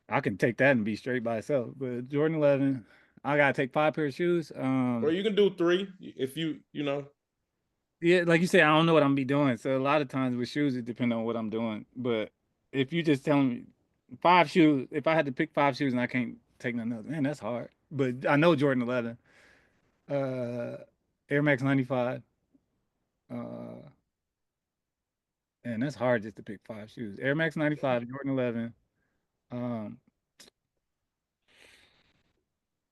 I can take that and be straight by itself. But Jordan 11, I gotta take 5 pair of shoes. Or you can do three if you know. Yeah, like you said, I don't know what I'm gonna be doing. So a lot of times with shoes, it depends on what I'm doing. But if you just tell me 5 shoes, if I had to pick 5 shoes and I can't take none else, man, that's hard. But I know Jordan 11, uh, Air Max 95, uh, and that's hard just to pick 5 shoes. Air Max 95, Jordan 11. Um,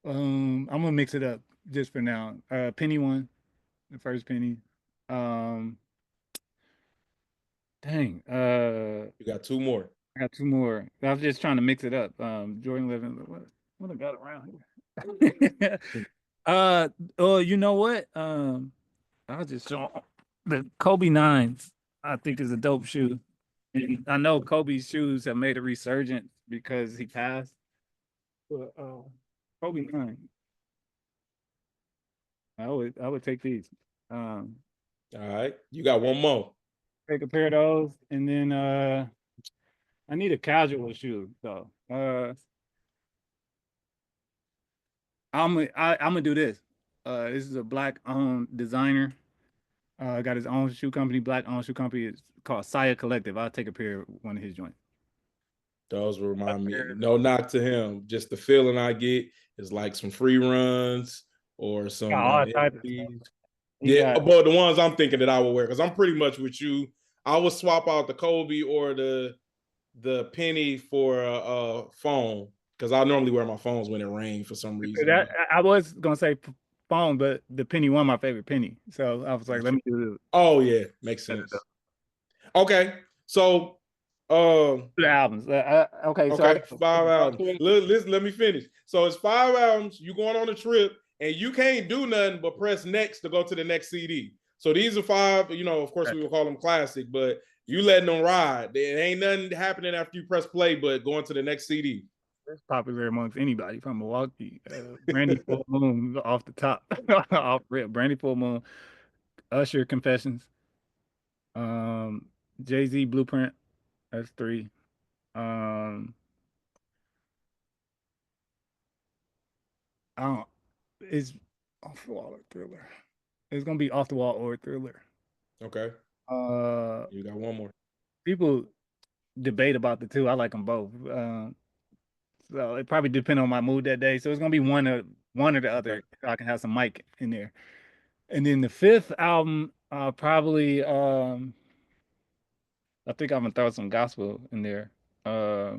I'm gonna mix it up just for now. Penny one, the first penny. Um, dang. You got two more. I got two more. I was just trying to mix it up. Jordan 11. What I got around here? Oh, you know what? I was just showing the Kobe nines. I think is a dope shoe. And I know Kobe's shoes have made a resurgence because he passed. But Kobe nine. I would take these. Um, All right. You got one more. take a pair of those, and then I need a casual shoe though. I'm gonna do this. This is a black owned designer. Got his own shoe company, black owned shoe company. It's called Saya Collective. I'll take a pair of one of his joints. Those remind me. No knock to him. Just the feeling I get is like some free runs or some Got all types of stuff. MPs. He Yeah, got but the ones I'm thinking that I would wear, because I'm pretty much with you. I would swap out the Kobe or the penny for a phone because I normally wear my phones when it rains for some reason. that. I was gonna say phone, but the penny one my favorite penny. So I was like, let me do Oh yeah, makes sense. Okay, so the albums. Okay, so I okay, got 5 albums. Let me finish. So it's 5 albums. You going on a trip and you can't do nothing but press next to go to the next CD. So these are five. You know, of course, we will call them classic, but you letting them ride. There ain't nothing happening after you press play, but going to the next CD. It's popular amongst anybody from Milwaukee. Brandy Full Moon off the top, off rip. Brandy Full Moon, Usher Confessions, um, Jay Z Blueprint. That's three. Um, I don't. It's off the wall or Thriller. It's gonna be off the wall or Thriller. Okay, Uh, you got one more. people debate about the two. I like them both. So it probably depends on my mood that day. So it's gonna be one or the Okay. other. I can have some mic in there. And then the fifth album, probably I think I'm gonna throw some gospel in there. Uh,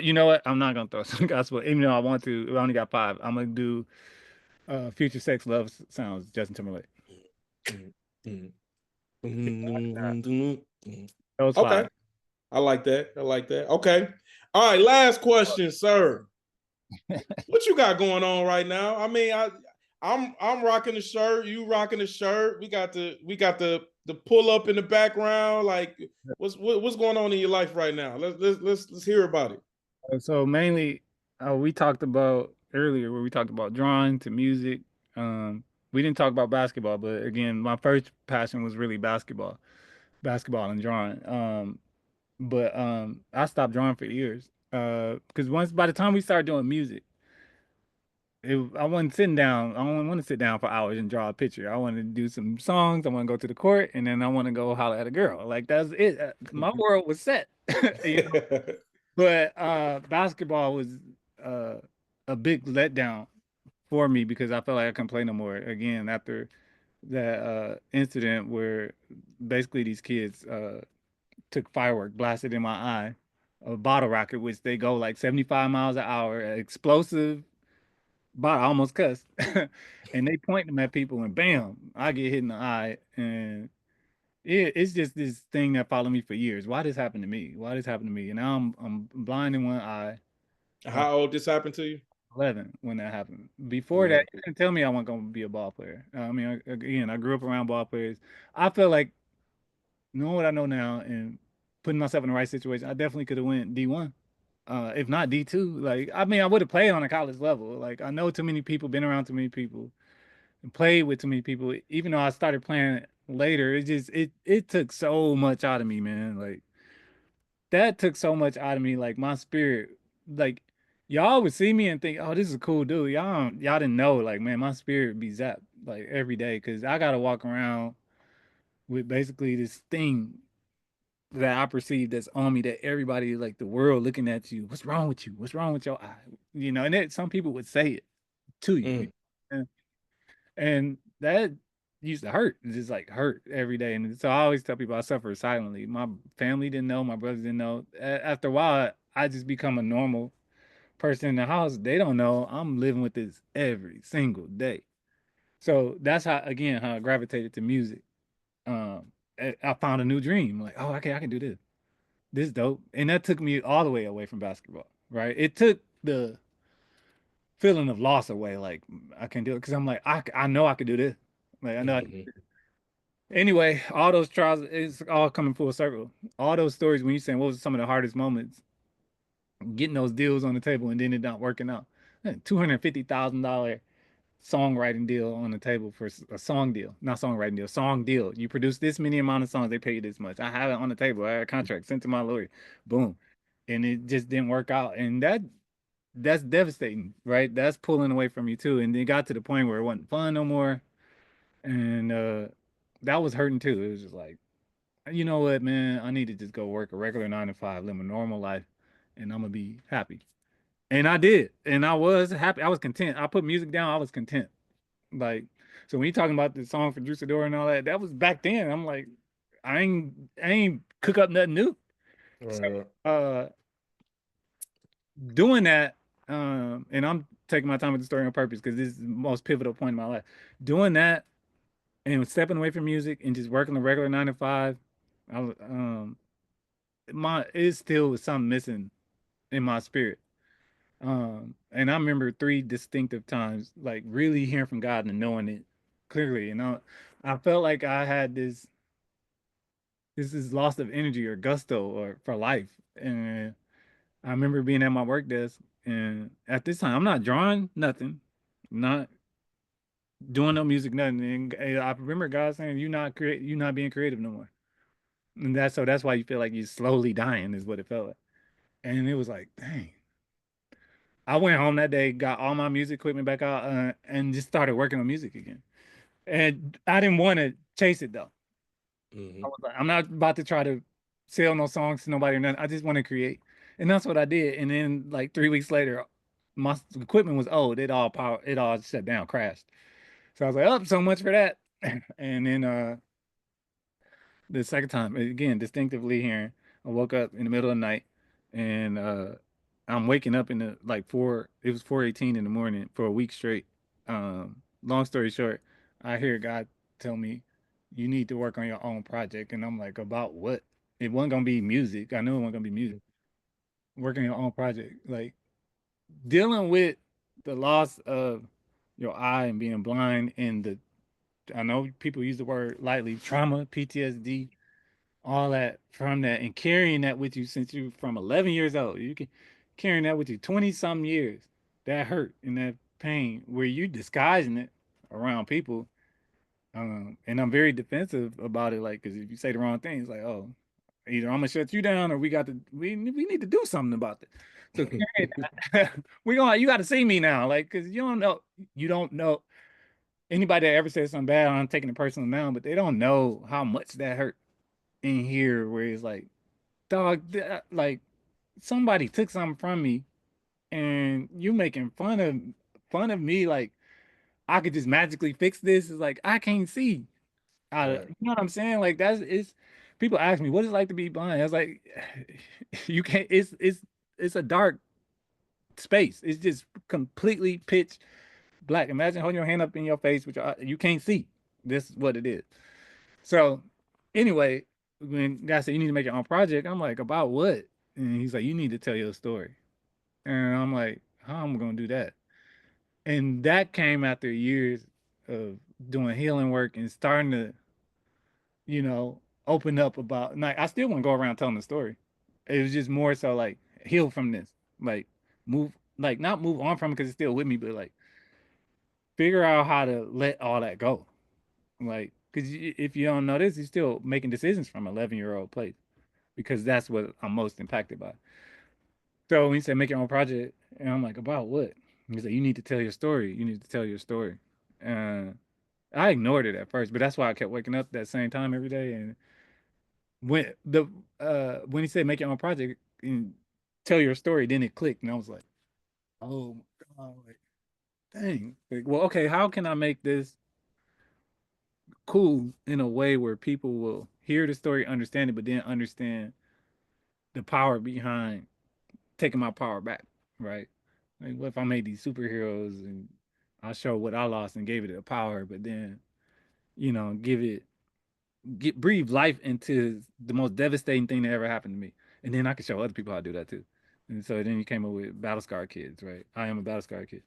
you know what? I'm not gonna throw some gospel, even though I want to. I only got five. I'm gonna do Future Sex Love Sounds, Justin Timberlake. Those Okay, five. I like that. I like that. Okay. All right, last question, sir. What you got going on right now? I mean, I'm rocking the shirt. You rocking the shirt. We got the pull up in the background. Like, what's going on in your life right now? Let's hear about it. So mainly, we talked about earlier where we talked about drawing to music. We didn't talk about basketball, but again, my first passion was really basketball and drawing. But I stopped drawing for years. Because once by the time we started doing music, I wasn't sitting down. I don't want to sit down for hours and draw a picture. I wanted to do some songs. I want to go to the court, and then I want to go holler at a girl. Like that's it. My world was set. You know? But basketball was uh, a big letdown for me because I felt like I couldn't play no more again after that incident where basically these kids took firework, blasted in my eye, a bottle rocket, which they go like 75 miles an hour, explosive. I almost cussed, and they point them at people, and bam, I get hit in the eye, and it's just this thing that followed me for years. Why this happened to me? Why this happened to me? And now I'm blind in one eye. How old this happened to you? 11 when that happened. Before that, 11. you couldn't tell me I wasn't going to be a ball player. I mean, again, I grew up around ball players. I feel like knowing what I know now and putting myself in the right situation, I definitely could have went D1, if not D2. Like, I mean, I would have played on a college level. Like, I know too many people, been around too many people, and played with too many people. Even though I started playing later, it took so much out of me, man. Like that took so much out of me. Like my spirit, like y'all would see me and think, "Oh, this is a cool dude." Y'all didn't know, like, man, my spirit be zapped like every day because I gotta walk around with basically this thing that I perceive that's on me that everybody, like the world, looking at you. What's wrong with you? What's wrong with your eye? You know, and some people would say it to you, Mm. and that used to hurt. It just like hurt every day. And so I always tell people I suffer silently. My family didn't know, my brothers didn't know. After a while, I just become a normal person in the house. They don't know I'm living with this every single day. So that's how, again, how I gravitated to music. I found a new dream. Like, oh, okay, I can do this. This is dope. And that took me all the way away from basketball. Right? It took the feeling of loss away. Like I can do it because I'm like I know I could do this. Like I know I Mhm. Anyway, all those trials, it's all coming full circle. All those stories when you saying what was some of the hardest moments, getting those deals on the table and then it not working out. $250,000 songwriting deal on the table for a song deal, not songwriting deal, song deal. You produce this many amount of songs, they pay you this much. I have it on the table. I had a contract sent to my lawyer. Boom. And it just didn't work out. And that's devastating, right? That's pulling away from you too. And it got to the point where it wasn't fun no more. And that was hurting too. It was just like, you know what, man, I need to just go work a regular 9 to 5, live a normal life, and I'm gonna be happy. And I did, and I was happy. I was content. I put music down. I was content. Like, so when you talking about the song for Juicador and all that, that was back then. I'm like, I ain't cook up nothing new. So, Right, uh, doing that, and I'm taking my time with the story on purpose because this is the most pivotal point in my life. Doing that and stepping away from music and just working a regular 9 to 5. I was, my it still was something missing in my spirit. And I remember 3 distinctive times, like really hearing from God and knowing it clearly. I felt like I had this is loss of energy or gusto or for life. And I remember being at my work desk, and at this time, I'm not drawing nothing, not doing no music, nothing. And I remember God saying, you're not being creative no more." And that's why you feel like you're slowly dying, is what it felt like. And it was like, dang. I went home that day, got all my music equipment back out, and just started working on music again. And I didn't want to chase it though. I hmm was like, I'm not about to try to sell no songs to nobody or nothing. I just want to create, and that's what I did. And then like 3 weeks later, my equipment was old. It all shut down, crashed. So I was like, oh, so much for that. And then the second time, again, distinctively hearing, I woke up in the middle of the night, and I'm waking up in the like it was 4:18 in the morning for a week straight. Long story short, I hear God tell me, "You need to work on your own project," and I'm like, "About what?" It wasn't gonna be music. I knew it wasn't gonna be music. Working on your own project, like dealing with the loss of your eye and being blind, and I know people use the word lightly, trauma, PTSD, all that from that, and carrying that with you since you from 11 years old. You can carrying that with you 20 some years. That hurt and that pain where you disguising it around people. And I'm very defensive about it. Like, because if you say the wrong thing, it's like, oh, either I'm gonna shut you down or we need to do something about it. So carrying that, you got to see me now, like, because you don't know anybody that ever said something bad. I'm taking it personal now, but they don't know how much that hurt in here. Where it's like, dog, like somebody took something from me, and you making fun of me, like I could just magically fix this. It's like I can't see. Right. You know what I'm saying? Like that's it's people ask me what it's like to be blind. I was like, you can't. It's a dark space. It's just completely pitch black. Imagine holding your hand up in your face, which you can't see. This is what it is. So anyway, when guy said you need to make your own project, I'm like, about what? And he's like, you need to tell your story. And I'm like, how am I gonna do that? And that came after years of doing healing work and starting to, open up about like I still want to go around telling the story. It was just more so like heal from this. Like move like not move on from it because it's still with me, but like figure out how to let all that go. Like, because if you don't know this, you're still making decisions from an 11-year-old place because that's what I'm most impacted by. So when he said make your own project, and I'm like, about what? He said, you need to tell your story. You need to tell your story. Uh, I ignored it at first, but that's why I kept waking up that same time every day. And when he said make your own project and tell your story, then it clicked, and I was like, oh my God, like, dang. Like, well, okay, how can I make this cool in a way where people will hear the story, understand it, but then understand the power behind taking my power back, right? Like, what if I made these superheroes and I show what I lost and gave it a power, but then give it breathe life into the most devastating thing that ever happened to me, and then I could show other people how to do that too. And so then you came up with Battle Scar Kids, right? I am a Battle Scar Kid,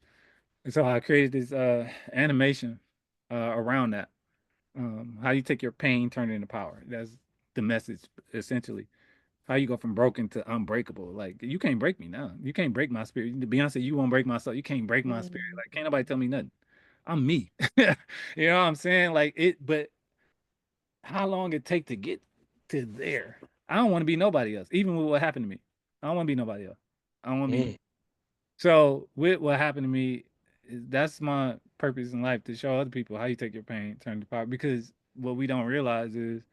and so I created this animation around that. How you take your pain, turn it into power. That's the message essentially. How you go from broken to unbreakable. Like you can't break me now. You can't break my spirit. Beyonce, you won't break my soul. You can't break my spirit. Like can't nobody tell me nothing. I'm me. You know what I'm saying? Like it, but how long it take to get to there? I don't want to be nobody else. Even with what happened to me, I don't want to be nobody else. I don't want to be me. Mm. So with what happened to me, that's my purpose in life to show other people how you take your pain, turn it to power. Because what we don't realize is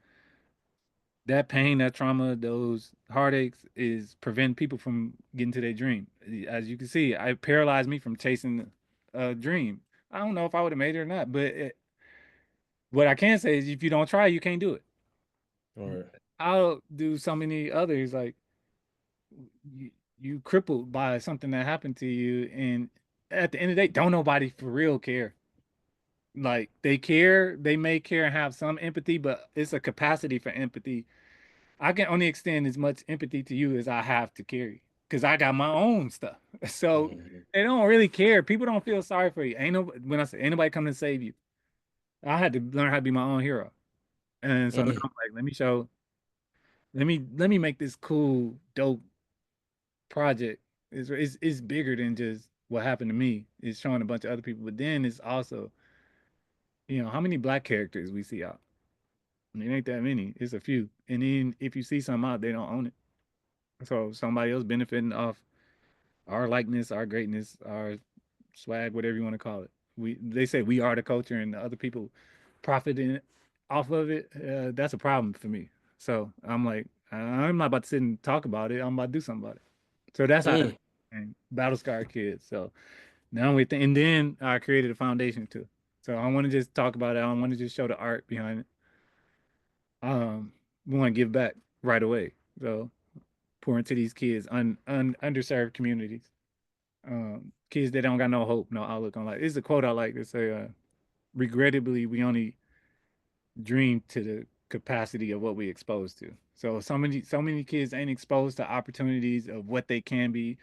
that pain, that trauma, those heartaches is prevent people from getting to their dream. As you can see, it paralyzed me from chasing a dream. I don't know if I would have made it or not, but what I can say is if you don't try, you can't do it. All right. How do so many others like you crippled by something that happened to you, and at the end of the day, don't nobody for real care. Like they care, they may care and have some empathy, but it's a capacity for empathy. I can only extend as much empathy to you as I have to carry because I got my own stuff. So Mhm. they don't really care. People don't feel sorry for you. Ain't no when I say ain't nobody coming to save you. I had to learn how to be my own hero. And so now Mm. I'm like, let me make this cool, dope project. It's bigger than just what happened to me. It's showing a bunch of other people, but then it's also, how many black characters we see out. I mean, it ain't that many. It's a few. And then if you see some out, they don't own it. So somebody else benefiting off our likeness, our greatness, our swag, whatever you want to call it. They say we are the culture, and the other people profiting off of it. That's a problem for me. So I'm like, I'm not about to sit and talk about it. I'm about to do something about it. So that's how Mm. and Battle Scar Kids. So now and then I created a foundation too. So I want to just talk about it. I want to just show the art behind it. We want to give back right away. So pour into these kids, underserved communities, kids that don't got no hope, no outlook on life. It's a quote I like to say. Regrettably, we only dream to the capacity of what we exposed to. So so many kids ain't exposed to opportunities of what they can be.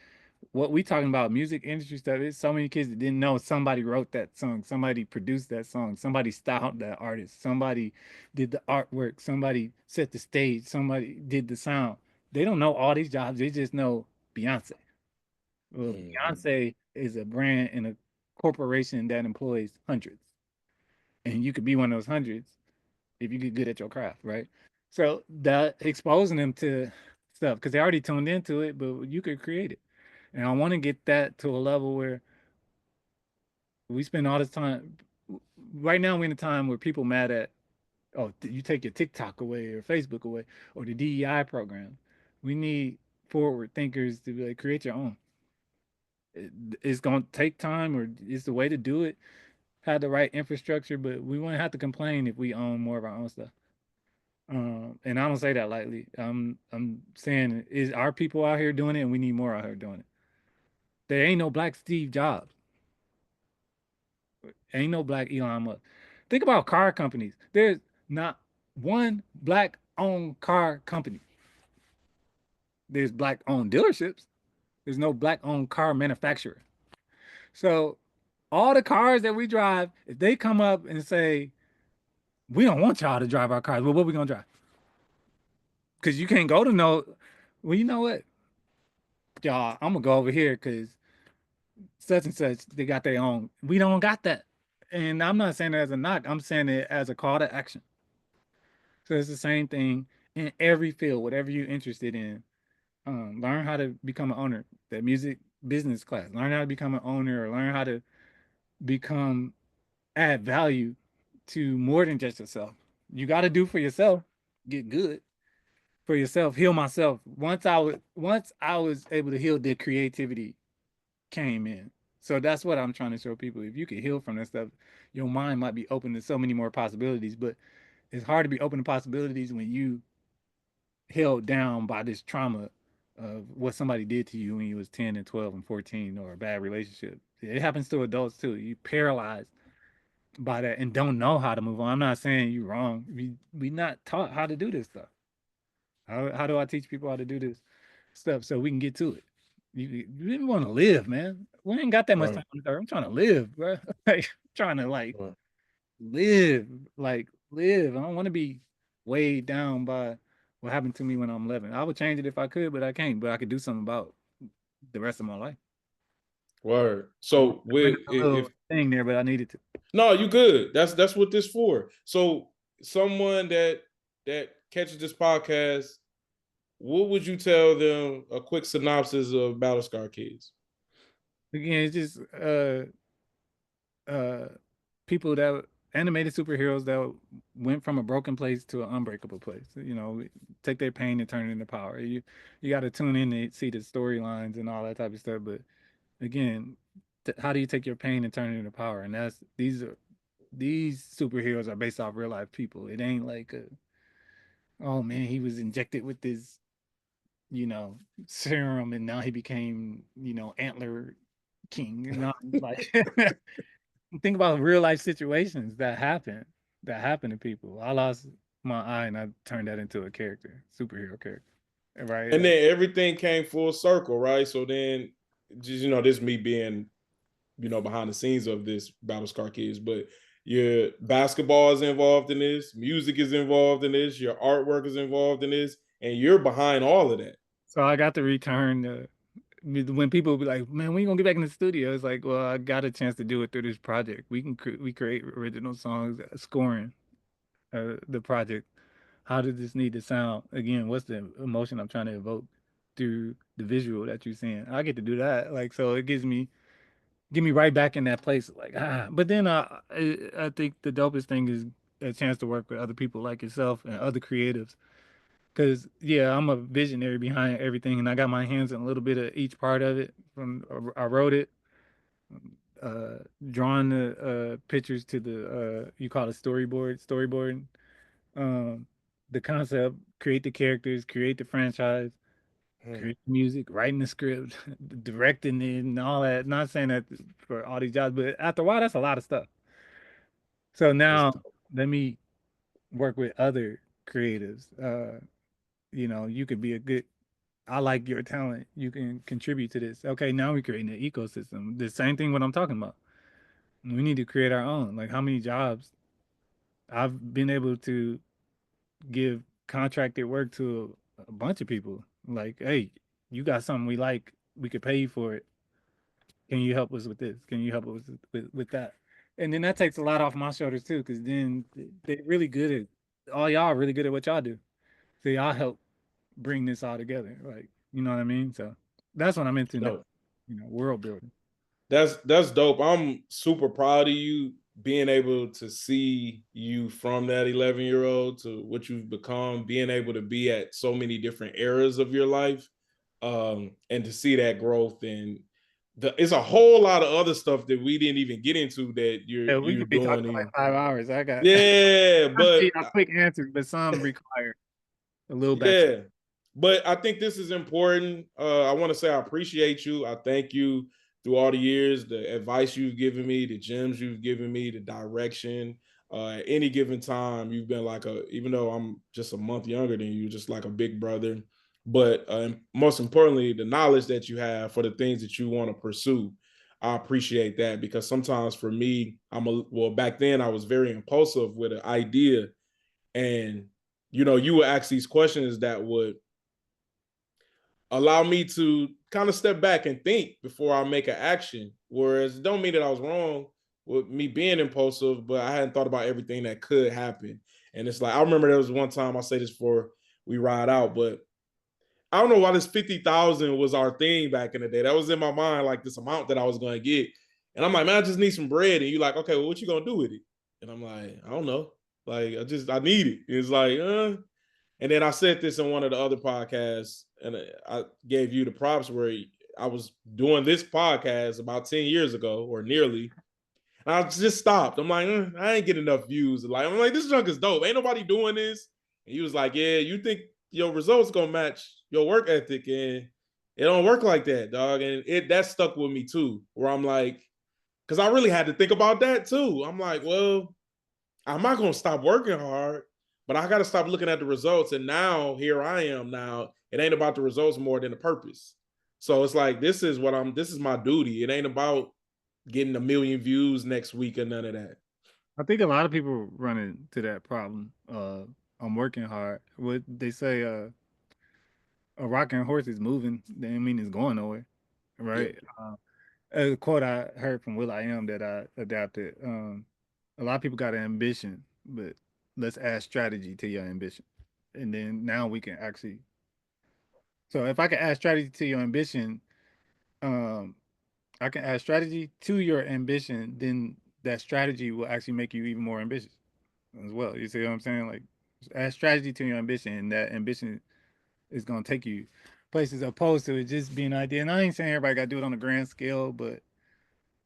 What we talking about music industry stuff is so many kids that didn't know somebody wrote that song, somebody produced that song, somebody styled that artist, somebody did the artwork, somebody set the stage, somebody did the sound. They don't know all these jobs. They just know Beyonce. Well, Mhm. Beyonce is a brand and a corporation that employs hundreds, and you could be one of those hundreds if you get good at your craft, right? So that exposing them to stuff because they already tuned into it, but you could create it. And I want to get that to a level where we spend all this time. Right now, we're in a time where people mad at, oh, you take your TikTok away or Facebook away or the DEI program. We need forward thinkers to be like, create your own. It's going to take time, or it's the way to do it. had the right infrastructure, but we wouldn't have to complain if we own more of our own stuff. And I don't say that lightly. I'm saying is our people out here doing it, and we need more out here doing it. There ain't no black Steve Jobs. Ain't no black Elon Musk. Think about car companies. There's not one black owned car company. There's black owned dealerships. There's no black owned car manufacturer. So all the cars that we drive, if they come up and say, we don't want y'all to drive our cars, well, what we gonna drive? Because you can't go to no, well, you know what? Y'all, I'm gonna go over here because such and such, they got their own. We don't got that. And I'm not saying it as a knock, I'm saying it as a call to action. So it's the same thing in every field, whatever you're interested in. Learn how to become an owner. That music business class. Learn how to become an owner or learn how to become add value to more than just yourself. You got to do for yourself, get good for yourself, heal myself. Once I was able to heal, the creativity came in. So that's what I'm trying to show people. If you can heal from that stuff, your mind might be open to so many more possibilities. But it's hard to be open to possibilities when you held down by this trauma of what somebody did to you when you was 10 and 12 and 14 or a bad relationship. It happens to adults too. You paralyzed by that and don't know how to move on. I'm not saying you're wrong. We not taught how to do this stuff. How do I teach people how to do this stuff so we can get to it? You want to live, man. We ain't got that much time on the earth. I'm trying to live, bro. Like, trying to live, live. I don't want to be weighed down by what happened to me when I'm 11. I would change it if I could, but I can't. But I could do something about the rest of my life. Word. I So bring with up a little if thing there, but I needed to. no, you good. That's what this for. So someone that catches this podcast, what would you tell them a quick synopsis of Battlescar Kids? Again, it's just uh people that animated superheroes that went from a broken place to an unbreakable place. You know, take their pain and turn it into power. You got to tune in to see the storylines and all that type of stuff. But again, how do you take your pain and turn it into power? And these superheroes are based off real life people. It ain't like oh man, he was injected with this, serum and now he became, antler king. Like think about real life situations that happen to people. I lost my eye and I turned that into a character, superhero character. Right? And Like, then everything came full circle, right? So then just this me being, behind the scenes of this Battlescar Kids, but your basketball is involved in this, music is involved in this, your artwork is involved in this, and you're behind all of that. so I got to return when people be like, "Man, when you gonna get back in the studio?" It's like, well, I got a chance to do it through this project. We create original songs, scoring the project. How does this need to sound? Again, what's the emotion I'm trying to evoke through the visual that you're seeing? I get to do that, like, so it get me right back in that place, like But then I think the dopest thing is a chance to work with other people like yourself and other creatives. Cause yeah, I'm a visionary behind everything, and I got my hands in a little bit of each part of it. I wrote it, uh, drawing the pictures to the you call it storyboard, um, the concept, create the characters, create the franchise, create the music, writing the script, directing it, and all that. Not saying that for all these jobs, but after a while, that's a lot of stuff. So now let me work with other creatives. You could be a good. I like your talent. You can contribute to this. Okay, now we're creating an ecosystem. The same thing what I'm talking about. We need to create our own. Like how many jobs I've been able to give contracted work to a bunch of people. Like, hey, you got something we like, we could pay you for it. Can you help us with this? Can you help us with that? And then that takes a lot off my shoulders too, because then they're really good at all y'all are really good at what y'all do. So y'all help bring this all together. Like, you know what I mean? So that's what I'm into now. So World building. that's dope. I'm super proud of you being able to see you from that 11-year-old to what you've become, being able to be at so many different eras of your life, and to see that growth and it's a whole lot of other stuff that we didn't even get into that Yeah, we you're could be doing. talking for like 5 hours. I got Yeah, but quick answers, but some require a little backstory. yeah, but I think this is important. I want to say I appreciate you. I thank you through all the years, the advice you've given me, the gems you've given me, the direction. At any given time, you've been like even though I'm just a month younger than you, just like a big brother. But most importantly, the knowledge that you have for the things that you want to pursue. I appreciate that because sometimes for me, well, back then I was very impulsive with an idea and you would ask these questions that would allow me to kind of step back and think before I make an action. Whereas it don't mean that I was wrong with me being impulsive, but I hadn't thought about everything that could happen. And it's like I remember there was one time, I say this before we ride out, but I don't know why this 50,000 was our thing back in the day. That was in my mind, like this amount that I was gonna get. And I'm like, man, I just need some bread. And you're like, okay, well, what you gonna do with it? And I'm like, I don't know. Like, I need it. It's like, and then I said this in one of the other podcasts, and I gave you the props where I was doing this podcast about 10 years ago or nearly. And I just stopped. I'm like, I ain't getting enough views. Like, I'm like, this junk is dope. Ain't nobody doing this. And he was like, yeah, you think your results gonna match your work ethic, and it don't work like that, dog. And that stuck with me too, where I'm like, because I really had to think about that too. I'm like, well, I'm not gonna stop working hard, but I gotta stop looking at the results. And now here I am now. It ain't about the results more than the purpose. So it's like this is my duty. It ain't about getting 1 million views next week or none of that. I think a lot of people run into that problem. I'm working hard. What they say, a rocking horse is moving. They don't mean it's going nowhere, Yep. right? A quote I heard from Will I Am that I adapted. A lot of people got an ambition, but let's add strategy to your ambition, and then now we can actually. So if I can add strategy to your ambition, um, I can add strategy to your ambition. Then that strategy will actually make you even more ambitious as well. You see what I'm saying? Like add strategy to your ambition, and that ambition is gonna take you places opposed to it just being an idea. And I ain't saying everybody got to do it on a grand scale, but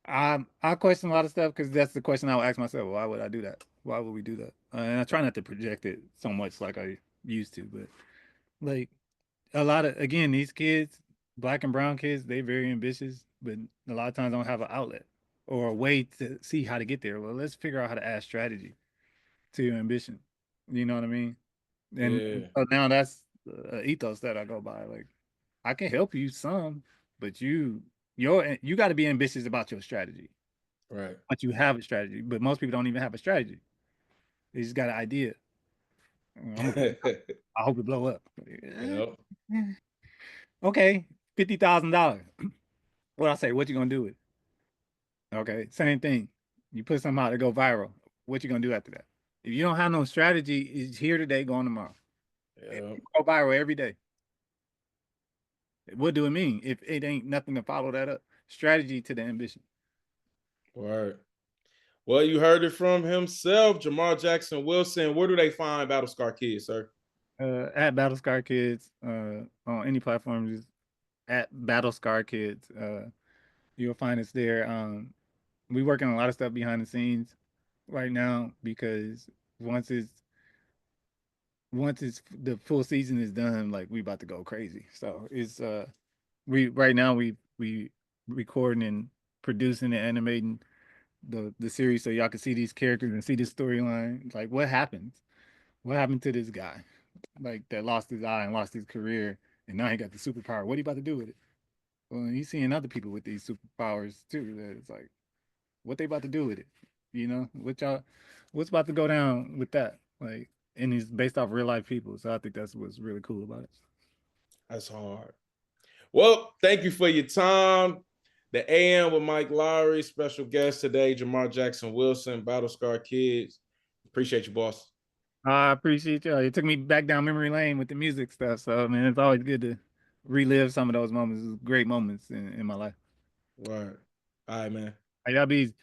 I question a lot of stuff because that's the question I would ask myself. Why would I do that? Why would we do that? And I try not to project it so much like I used to, but like a lot of again, these kids, black and brown kids, they very ambitious, but a lot of times don't have an outlet or a way to see how to get there. Well, let's figure out how to add strategy to your ambition. You know what I mean? And Yeah. so now that's ethos that I go by. Like I can help you some, but you got to be ambitious about your strategy. Right. But you have a strategy. But most people don't even have a strategy. They just got an idea. I hope it blow up. Yep. Okay, $50,000. What I say? What you gonna do with it? Okay, same thing. You put something out to go viral. What you gonna do after that? If you don't have no strategy, it's here today, gone tomorrow. If Yep. you go viral every day, what do it mean if it ain't nothing to follow that up? Strategy to the ambition. Right. Well, you heard it from himself, Jamar Jackson Wilson. Where do they find Battle Scar Kids, sir? At Battle Scar Kids, on any platform, just at Battle Scar Kids. You'll find us there. We working on a lot of stuff behind the scenes right now because once it's the full season is done, like we about to go crazy. So it's we right now we recording and producing and animating the series so y'all can see these characters and see this storyline. Like what happens? What happened to this guy? Like that lost his eye and lost his career, and now he got the superpower. What are you about to do with it? Well, he's seeing other people with these superpowers too. That it's like, what they about to do with it? You know, what's about to go down with that? Like, and it's based off real life people. So I think that's what's really cool about it. That's hard. Well, thank you for your time. The AM with Mike Lowry, special guest today, Jamar Jackson Wilson, Battle Scar Kids. Appreciate you, boss. I appreciate you. It took me back down memory lane with the music stuff. So man, it's always good to relive some of those moments, great moments in my life. All right. All right, man. Y'all be